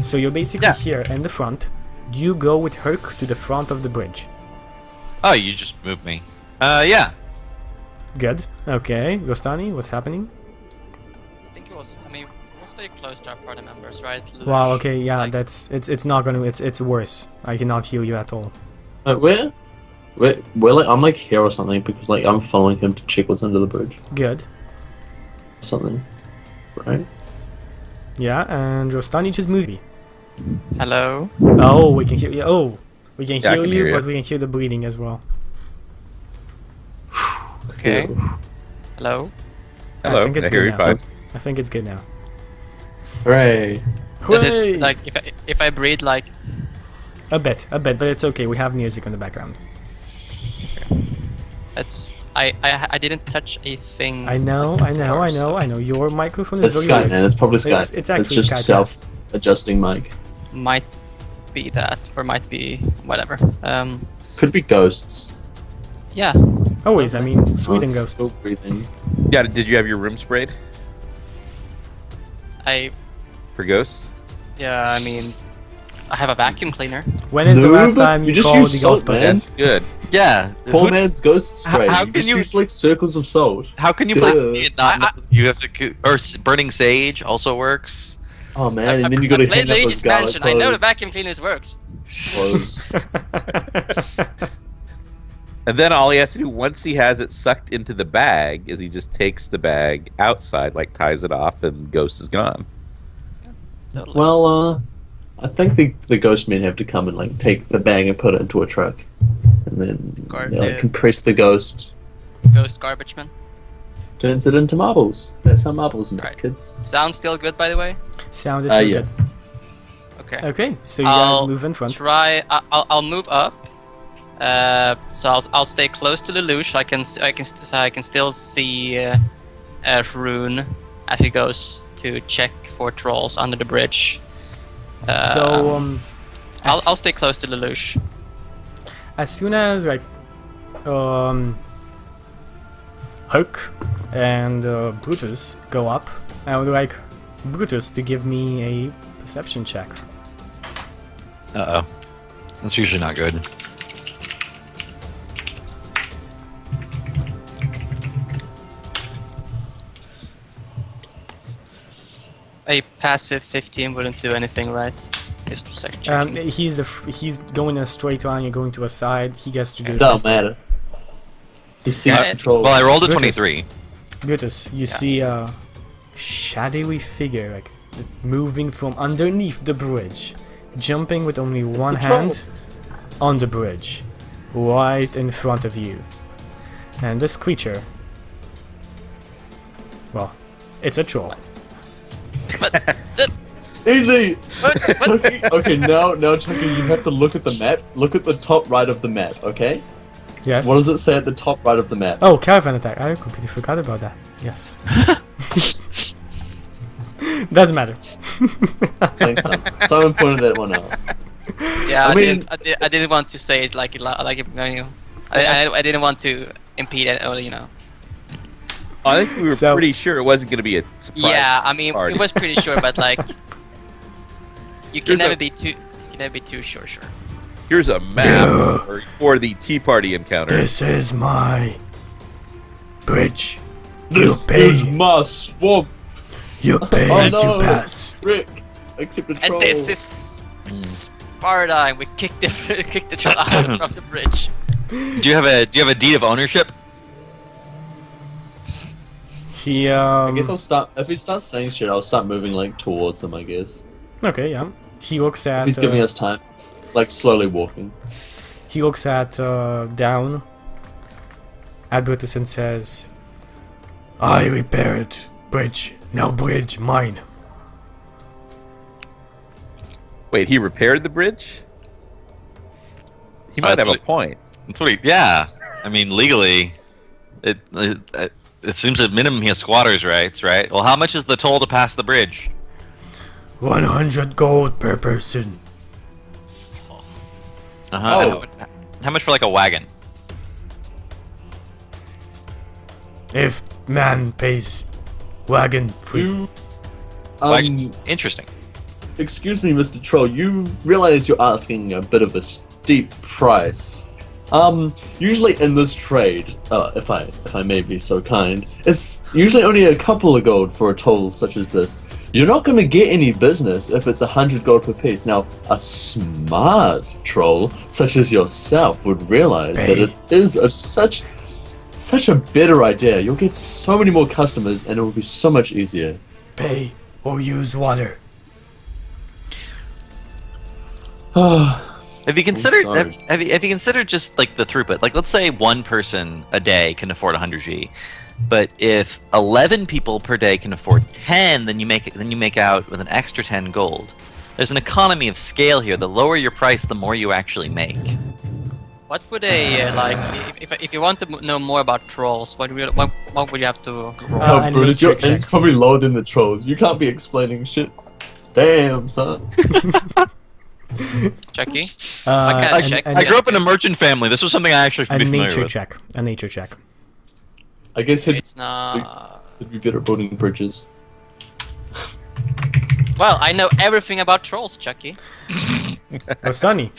So you're basically
Yeah.
here in the front. Do you go with Herc to the front of the bridge?
oh, you just moved me. Yeah.
Good. Okay, Rostani, what's happening?
I think it was. I mean, we'll stay close to our party members, right?
Wow.
Lelouch,
Okay. Yeah.
like-
It's not gonna. It's worse. I cannot heal you at all.
Where like I'm like here or something because like I'm following him to check what's under the bridge.
Good.
Something, right?
Yeah. And Rostani just moved me.
Hello.
Oh, we can hear you. Oh, we can
Yeah, I
hear
can
you,
hear you.
but we can hear the bleeding as well.
Okay. Hello.
Hello,
I think it's
I hear
good
you
now.
fine.
I think it's good now.
Hooray!
Does
Hooray!
it like if I breathe like
A bit, but it's okay. We have music in the background.
it's I didn't touch a thing.
I know.
before, so
Your microphone is
It's
very
Skype,
weird.
man. It's probably Skype.
It's actually
just
Skype, yeah.
self-adjusting mic.
Might be that, or might be whatever.
Could be ghosts.
Yeah.
Always, I mean, Sweden
Oh, it's
ghosts.
still breathing.
Yeah, did you have your room sprayed
I
for ghosts?
yeah. I mean, I have a vacuum cleaner.
When is the
No,
last
but
time you
you just
called
use
the
salt,
Ghostbusters?
man.
That's good.
Yeah.
Poor
Who-
man's ghost spray.
how
You
can
just
you-
use like circles of salt.
How can you play
Duh.
it and not know you have to or burning sage also works.
Oh man, and then you gotta
I played
hang up
Luigi's
those garlic
Mansion. I know the
cloves.
vacuum cleaners works.
Cloves.
And then all he has to do once he has it sucked into the bag is he just takes the bag outside, like ties it off, and ghost is gone.
Totally.
Well, I think the ghost men have to come and like take the bag and put it into a truck, and then
Guard
they like
the-
compress the ghost,
Ghost garbage man.
turns it into marbles. That's how marbles make,
Right.
kids.
Sound still good, by the way.
Sound is still
Yeah.
good.
Okay.
Okay, so you
I'll
guys move in front.
Try. I'll move up. So I'll stay close to Lelouch. So I can still see Rune as he goes to check for trolls under the bridge.
As,
I'll stay close to Lelouch.
as soon as like Hook and Brutus go up, I would like Brutus to give me a perception check.
Uh oh. That's usually not good.
A passive 15 wouldn't do anything, right? Just a second checking.
He's going in a straight line. You're going to a side. He gets to do
It
the
doesn't
first-
matter. He sees
Yeah,
control.
Well, I rolled a
Brutus.
23.
Brutus, you
Yeah.
see a shadowy figure like moving from underneath the bridge, jumping with only one
a troll.
hand on the bridge, right in front of you. And this creature, well, it's a troll.
But just,
Easy.
what,
Chucky, okay, now Chucky, you have to look at the map. Look at the top right of the map. Okay.
Yes.
What does it say at the top right of the map?
Oh, caravan attack. I completely forgot about that. Yes. Doesn't matter.
Thanks, Simon. Simon pointed that one out.
yeah,
I mean-
I didn't want to say it like it, you know. I didn't want to impede it, or you know.
I think we were
So-
pretty sure it wasn't going to be a surprise.
Yeah, I mean,
party.
it was pretty sure, but like, you can
Here's
never
a-
be too, sure.
Here's a map for the Tea Party encounter.
This is my bridge.
This is my swamp.
You pay
Oh, no.
to pass.
Rick, except the troll.
And this is Sparta, and we kicked the kicked the troll out from the bridge.
Do you have a deed of ownership?
He
I guess I'll start. If he starts saying shit, I'll start moving like towards him. I guess
Okay, yeah. He looks
if
at.
he's giving us time, like slowly walking.
He looks at down at Brutus and says, "I repaired bridge. Now bridge mine."
Wait, he repaired the bridge? He might
that's
have a
what-
point.
That's what he. Yeah. I mean, legally, it seems at minimum he has squatters' rights, right? Well, how much is the toll to pass the bridge?
100 gold per person.
Uh-huh.
Oh.
How much for like a wagon?
If man pays wagon free.
You,
Wagon. Interesting.
excuse me, Mr. Troll. You realize you're asking a bit of a steep price. Usually in this trade, if I may be so kind, it's usually only a couple of gold for a toll such as this. You're not going to get any business if it's 100 gold per piece. Now, a smart troll such as yourself would realize that it is such a better idea. You'll get so many more customers, and it will be so much easier.
Pay or use water.
Have you considered?
sorry.
Have you considered just like the throughput? Like, let's say one person a day can afford 100 G, but if 11 people per day can afford 10, then you make out with an extra 10 gold. There's an economy of scale here. The lower your price, the more you actually make.
What would a like if you want to know more about trolls? What would you have to roll?
Oh, and
Brutus,
nature
your
check.
it's probably lower than the trolls. You can't be explaining shit. Damn, son.
Chucky?
Uh,
can't check.
I grew up in a merchant family. This was something I actually
a
should be familiar
nature
with.
check. A nature check.
I guess
It's not.
he'd be better at building bridges.
Well, I know everything about trolls, Chucky.
Oh, Sonny,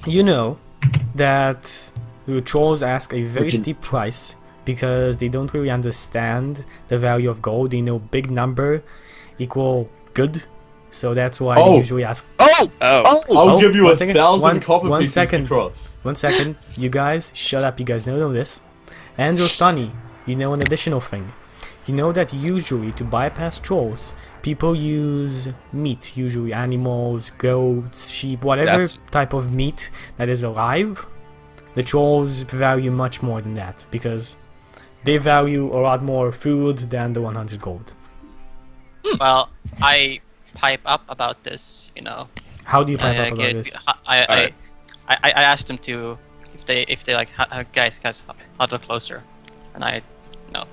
you know that the trolls ask a very
Merchant.
steep price because they don't really understand the value of gold. They know big number equal good, so that's why they
Oh.
usually ask.
Oh!
Oh,
I'll
Oh,
give you
one
1,000
second.
copper
One
pieces
second.
to cross.
1 second, you guys, shut up. You guys know this. And Rostani, you know an additional thing. You know that usually to bypass trolls, people use meat, usually animals, goats, sheep, whatever
That's-
type of meat that is alive. The trolls value much more than that because they value a lot more food than the 100 gold.
Well, I pipe up about this, you know.
How do you pipe
I
up about
guess
this?
I asked them to if they like guys huddle closer, and I no.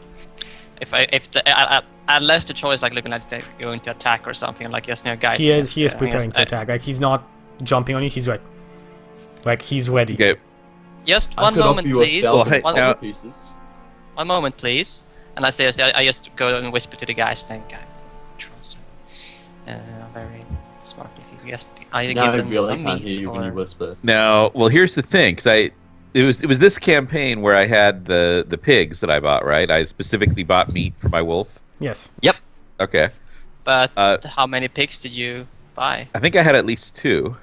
Unless the troll is like looking like they're going to attack or something, like yes, no guys.
He is
yes,
preparing to attack. Like he's not jumping on you. He's like he's ready.
okay.
Just
I
one
could offer
moment,
you 1,000
please.
Well, hey,
One,
now-
pieces.
one moment, please. And I just go and whisper to the guys, then guys, trolls are very smart. If you just I
Now I
give them
really
some
can't hear
meat
you when you
or
whisper.
Now, well, here's the thing, because it was this campaign where I had the pigs that I bought, right? I specifically bought meat for my wolf.
Yes.
Yep.
Okay.
but
Uh,
how many pigs did you buy?
I think I had at least 2.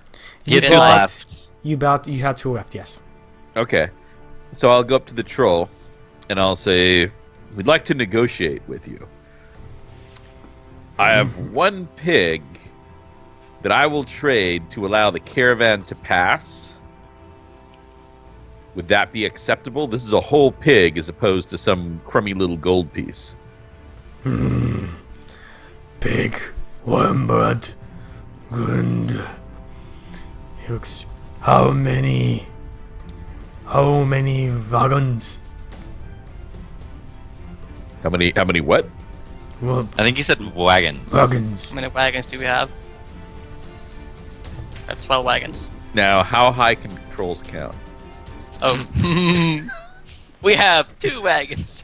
You had
did
two
like-
left.
You had 2 left. Yes.
Okay. So I'll go up to the troll and I'll say, we'd like to negotiate with you. I have 1 pig that I will trade to allow the caravan to pass. Would that be acceptable? This is a whole pig as opposed to some crummy little gold piece.
Pig, warm blood, and looks. How many wagons?
How many what?
Well,
I think he said wagons.
wagons.
How many wagons do we have? I have 12 wagons.
Now, how high can trolls count?
Oh. We have 2 wagons.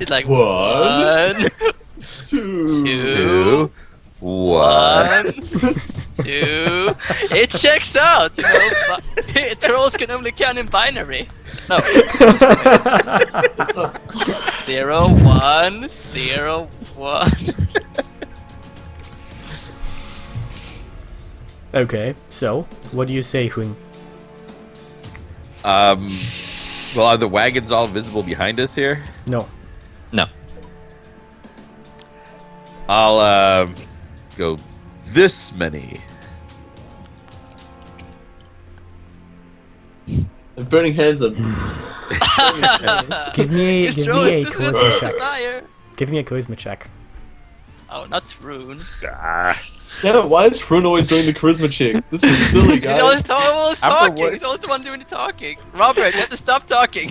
It's like
One.
1,
Two.
2,
1.
1, 2. It checks out, you know. But trolls can only count in binary. No. 0, 1, 0, 1.
Okay, so what do you say, Hun?
Well, are the wagons all visible behind us here?
No.
No.
I'll go this many.
And burning hands are.
Give me
This
give
troll
me a
is just
charisma check.
desire.
Give me a charisma check.
Oh, not Rune.
Ah.
Yeah, but why is Frun always doing the charisma checks? This is silly,
He's always,
guys.
always
I'm the
talking.
worst.
He's always the one doing the talking. Robert, you have to stop talking.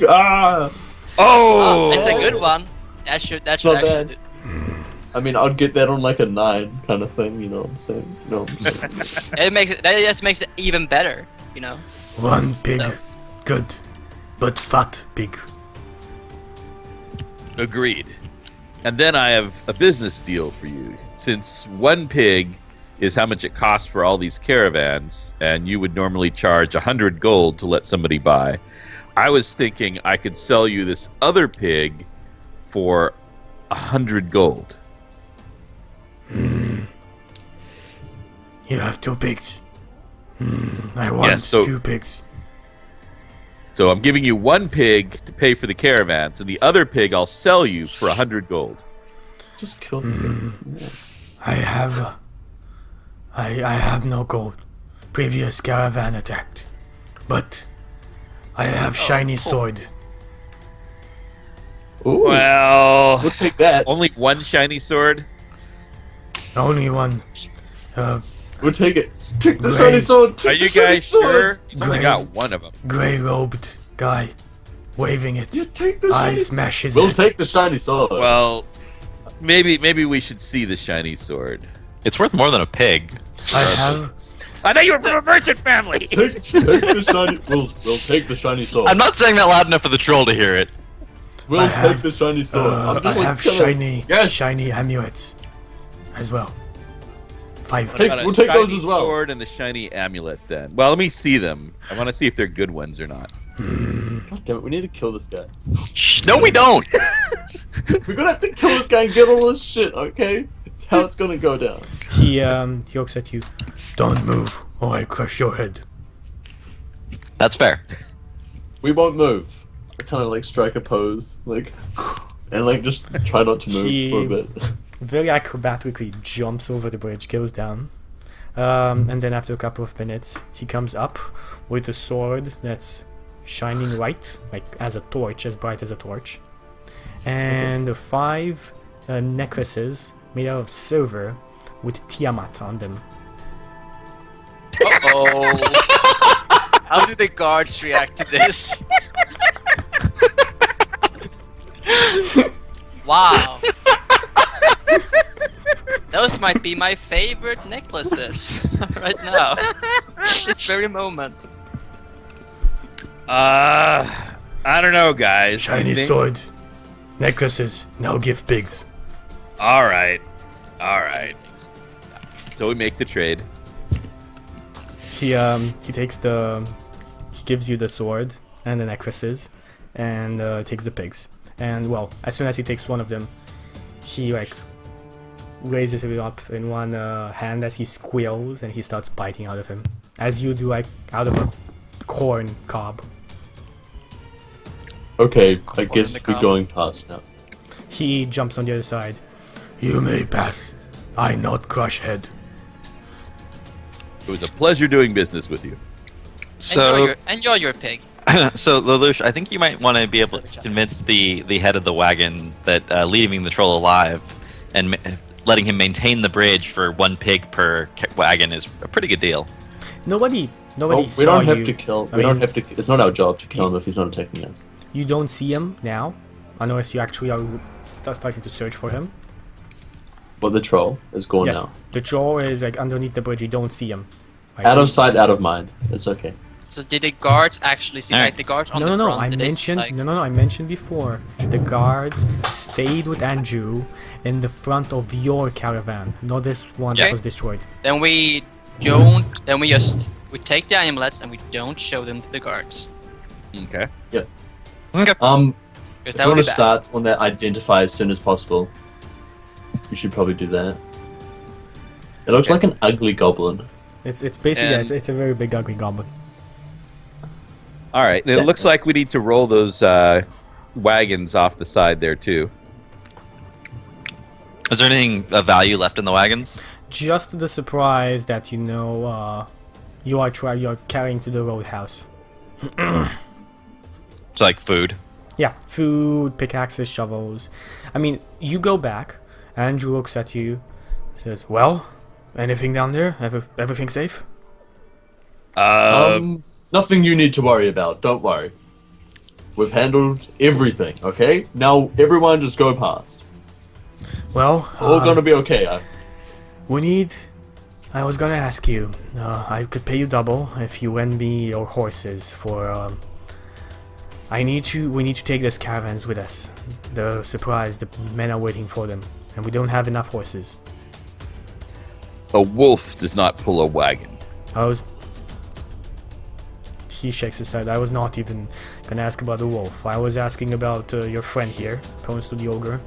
Ah!
Oh!
It's a good one. That should
Not
actually
bad.
do.
I mean, I'd get that on like a 9 kind of thing, you know what I'm saying? You know what I'm saying?
It makes it. That just makes it even better. You know.
One pig,
No.
good, but fat pig.
Agreed. And then I have a business deal for you. Since 1 pig is how much it costs for all these caravans, and you would normally charge 100 gold to let somebody buy, I was thinking I could sell you this other pig for 100 gold.
You have 2 pigs. I want
Yeah, so-
2 pigs.
So I'm giving you 1 pig to pay for the caravans, and the other pig I'll sell you for 100 gold.
Just kill this thing.
I have no gold. Previous caravan attacked, but I have shiny sword.
Ooh,
Well,
we'll take that.
only 1 shiny sword.
Only one.
We'll take it. Take the
Great.
shiny sword.
Are
Take
you
the shiny
guys
sword.
sure? He's only
Great.
got 1 of them.
Gray-robed guy, waving it.
You take the
I
shiny.
smash his
We'll
head.
take the shiny sword.
Well, maybe we should see the shiny sword.
It's worth more than a pig.
I have.
I thought you were from a merchant family.
take the shiny. We'll take the shiny sword.
I'm not saying that loud enough for the troll to hear it.
We'll
I
take
have-
the shiny sword. I'm
I
just like
have
killing-
shiny amulets, as well. 5.
What
Take-
about a
we'll take those
shiny
as well.
Sword and a shiny amulet. Then. Well, let me see them. I want to see if they're good ones or not.
God damn it, we need to kill this guy.
Shh, no, we don't.
We're gonna have to kill this guy and get all this shit, okay? It's how it's gonna go down.
He looks at you. Don't move, or I crush your head.
That's fair.
We won't move. I kind of like strike a pose, like, and like just try not to move for a bit.
Very acrobatically jumps over the bridge, goes down, and then after a couple of minutes, he comes up with a sword that's shining white, like as a torch, as bright as a torch, and the 5 necklaces made out of silver with Tiamat on them.
Uh-oh. How do the guards react to this? Wow. Those might be my favorite necklaces right now. This very moment.
I don't know, guys.
Shiny
I think-
sword, necklaces. Now give pigs.
All right. So we make the trade.
He takes he gives you the sword and the necklaces, and takes the pigs. And well, as soon as he takes one of them, he like raises it up in one hand as he squeals, and he starts biting out of him, as you do, like out of a corn cob.
Okay, I
Corn in
guess
the
we're
cob.
going past now.
He jumps on the other side. You may pass. I not crush head.
It was a pleasure doing business with you.
So,
enjoy your pig.
so Lelouch, I think you might want to be able to
Sorry, John.
convince the head of the wagon that leaving the troll alive and letting him maintain the bridge for 1 pig per wagon is a pretty good deal.
Nobody
Oh, we
saw
don't have
you.
to kill.
I
We don't
mean-
have to. It's not our job to kill him if he's not attacking us.
You don't see him now, unless you actually are starting to search for him.
But the troll is gone
Yes,
now.
the troll is like underneath the bridge. You don't see him. Like,
Out of sight, out of mind. It's okay.
So did the guards actually see?
Alright.
Like the guards on
No,
the
no, no.
front?
I
did they
mentioned
like,
no, no, no. I mentioned before. The guards stayed with Andrew in the front of your caravan, not this one that
Okay.
was destroyed.
Then we don't. Then we take the amulets and we don't show them to the guards.
Okay.
Okay.
Because
If
that
you
would
want
be
to
bad.
start on that identify as soon as possible, you should probably do that. It looks
Okay.
like an ugly goblin.
It's basically yeah,
And-
it's a very big ugly goblin.
All right. It looks like we need to roll those wagons off the side there too.
Is there anything of value left in the wagons?
Just the surprise that you know you are carrying to the roadhouse.
It's like food.
Yeah, food, pickaxes, shovels. I mean, you go back. Andrew looks at you, says, "Well, anything down there? Everything safe?"
Nothing you need to worry about. Don't worry. We've handled everything. Okay. Now everyone just go past.
Well,
All gonna be okay.
we need. I was gonna ask you. I could pay you double if you lend me your horses for. We need to take these caravans with us. The surprise, the men are waiting for them, and we don't have enough horses.
A wolf does not pull a wagon.
He shakes his head. I was not even gonna ask about the wolf. I was asking about your friend here, points to the ogre,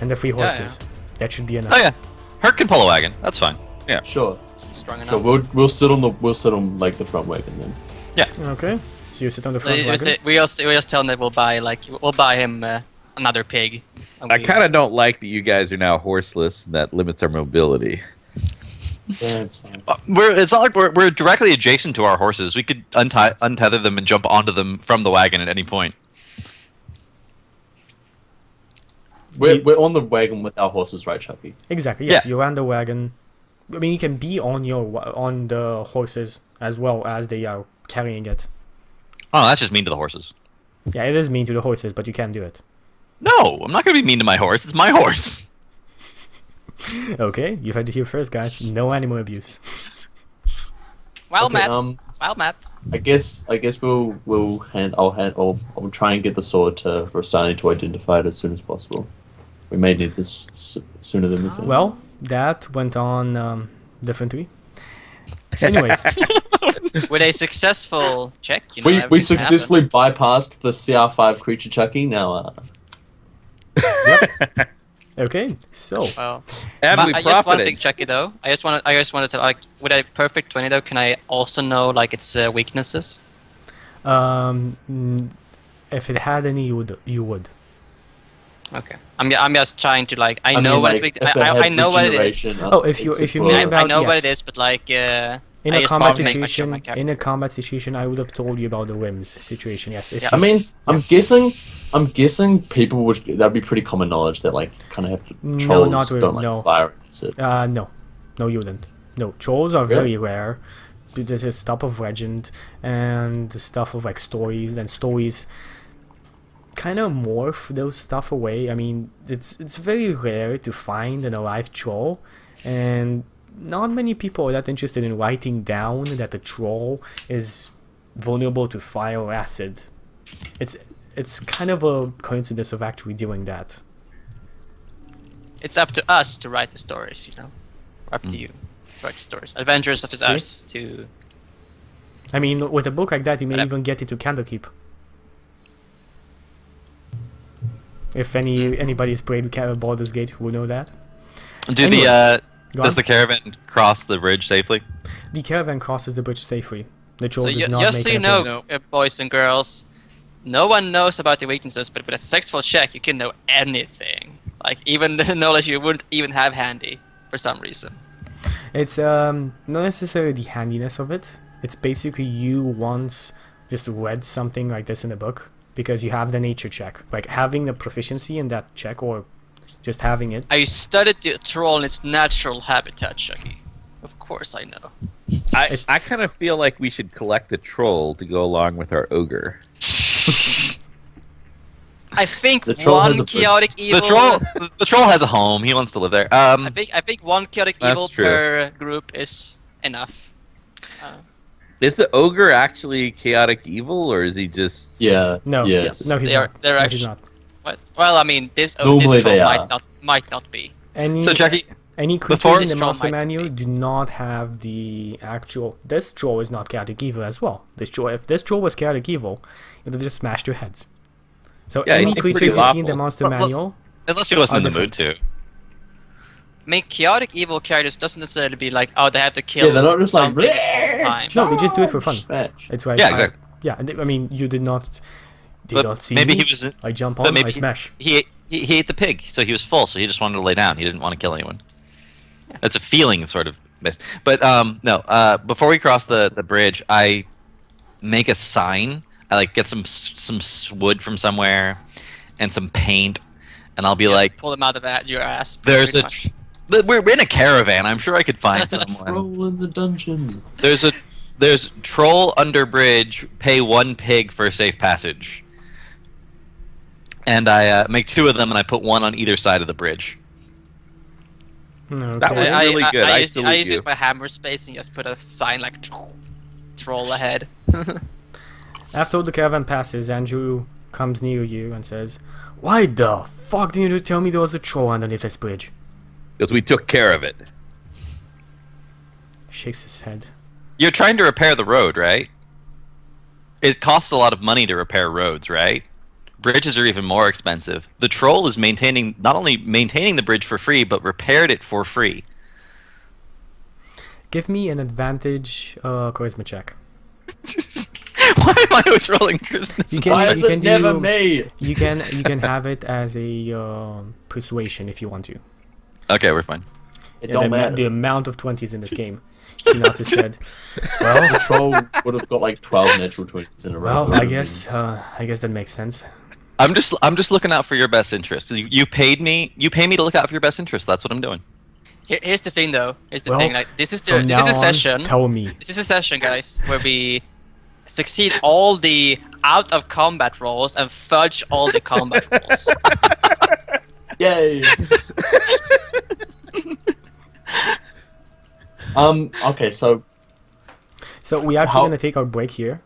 and the 3
Yeah,
horses. That should be enough.
Oh yeah, Hurt can pull a wagon. That's fine.
Sure.
Strong enough.
Sure. We'll sit on like the front wagon then.
Okay. So you sit on the front
We
wagon.
just tell him that we'll buy him another pig. And
I
we-
kind of don't like that you guys are now horseless, and that limits our mobility.
Yeah, it's fine.
It's not like we're directly adjacent to our horses. We could untether them and jump onto them from the wagon at any point.
We're on the wagon with our horses, right, Chucky?
Exactly. Yeah.
Yeah.
You're on the wagon. I mean, you can be on on the horses as well as they are carrying it.
Oh, that's just mean to the horses.
Yeah, it is mean to the horses, but you can do it.
No, I'm not going to be mean to my horse. It's my horse.
Okay, you've heard it here first, guys. No animal abuse.
Well,
Okay,
Matt.
um,
Matt.
I guess I'll try and get the sword to Rostani to identify it as soon as possible. We may need this sooner than we think.
Well, that went on differently. Anyway,
With a successful check, you know,
we
everything can
successfully bypassed the CR5 creature Chucky. Now,
okay, so
happen. Well,
And we
I just one thing,
profited.
Chucky. Though I just wanted to like with a perfect 20 though. Can I also know like its weaknesses?
if it had any, you would.
Okay. I'm just trying to like I know
mean,
what
like,
it's weak.
if they
I
had
know what it is.
regeneration,
Oh, if you mean
I
about
know what
yes.
it is, but like
In
I
a
just
combat
want to make my
situation,
character.
I would have told you about the whims situation. Yes, if
Yeah.
I mean, I'm guessing people that'd be pretty common knowledge that like kind of have to,
No,
trolls
not really,
don't like
no.
fire. So,
no, you wouldn't. No, trolls are
Really?
very rare. This is stuff of legend and the stuff of like stories, and stories kind of morph those stuff away. I mean, it's very rare to find an alive troll, and not many people are that interested in writing down that the troll is vulnerable to fire or acid. It's kind of a coincidence of actually doing that.
it's up to us to write the stories. You know, up to you to write the stories. Adventurers such as
See?
us to.
I mean, with a book like that, you may
But I-
even get into Candlekeep. If anybody's played Baldur's Gate, will know that.
Do
Anyway, Go
does
on.
the caravan cross the bridge safely?
The caravan crosses the bridge safely. The troll
So
does
you,
not
just
make
so you
an
know,
appearance.
boys and girls, no one knows about the weaknesses, but with a successful check, you can know anything. Like even the knowledge you wouldn't even have handy for some reason.
It's not necessarily the handiness of it. It's basically you once just read something like this in a book because you have the nature check, like having the proficiency in that check, or just having it.
I studied the troll in its natural habitat, Chucky. Of course I know.
I kind of feel like we should collect a troll to go along with our ogre.
I think
The troll
one
has a
chaotic evil.
The troll has a home. He wants to live there.
I think one chaotic
That's
evil
true.
per group is enough.
Is the ogre actually chaotic evil, or is he just?
Yeah.
No.
Yes.
No, he's
They are-
not.
they're
No,
actually-
he's not.
What? Well, I mean, this
Normally
troll
they are.
might not be.
Any
So Jackie,
any
before-
creatures in the
This troll
monster
might
manual
be.
do not have the actual. This troll is not chaotic evil as well. This troll, if this troll was chaotic evil, it would have just smashed your heads. So
Yeah,
any
he's
creatures
pretty
you see in the
lawful.
monster
Well,
manual,
unless he wasn't in the
different.
mood to.
I mean, chaotic evil characters doesn't necessarily be like, oh, they have to kill
Yeah, they're not just like,
something all the time.
no, they just do it for fun.
Smash.
It's like
Yeah, exactly.
yeah, and I mean, you did not. Did
But
not see
maybe
me.
he was.
I jump
but
on,
maybe
I smash.
He ate the pig, so he was full. So he just wanted to lay down. He didn't want to kill anyone. That's a feeling, sort of. But no. Before we cross the bridge, I make a sign. I like get some wood from somewhere, and some paint, and I'll be
Just
like,
pull them out of your ass.
"There's
pretty
a."
much.
We're in a caravan. I'm sure I could find someone.
Troll in the dungeon.
There's troll under bridge. Pay 1 pig for safe passage. And I make 2 of them, and I put 1 on either side of the bridge.
Okay.
That was really good. I
used,
salute
I used to
you.
use my hammer space and just put a sign like troll ahead.
After the caravan passes, Andrew comes near you and says, "Why the fuck didn't you tell me there was a troll underneath this bridge?"
Because we took care of it.
Shakes his head.
You're trying to repair the road, right? It costs a lot of money to repair roads, right? Bridges are even more expensive. The troll is not only maintaining the bridge for free, but repaired it for free.
Give me an advantage charisma check.
Why am I always rolling Christmas?
You can,
Why
you
is
can
it never
do,
me?
you can have it as a persuasion if you want to.
Okay, we're fine.
It
Yeah,
don't
the,
matter.
the amount of 20s in this game. He nods his head. Well,
The troll would have got like 12 natural 20s in a row.
well, I guess that makes sense.
I'm just looking out for your best interest. You pay me to look out for your best interest. That's what I'm doing.
Here's the thing, though. Here's the
Well,
thing. Like this is
From
this
now
is a
on,
session.
tell me.
This is a session, guys, where we succeed all the out of combat rolls and fudge all the combat rolls.
Yay! Okay, so
So we actually
How-
gonna take our break here.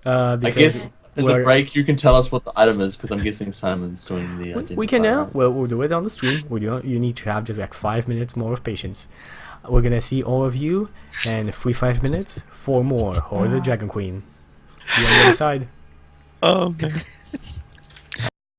I
Because
guess in the
we're-
break you can tell us what the item is because I'm guessing Simon's doing the.
we can now.
identifier.
We'll do it on the stream. You need to have just like 5 minutes more of patience. We're gonna see all of you, and 5 minutes, 4 more, or the Dragon Queen. See you on the other side.
Oh, okay.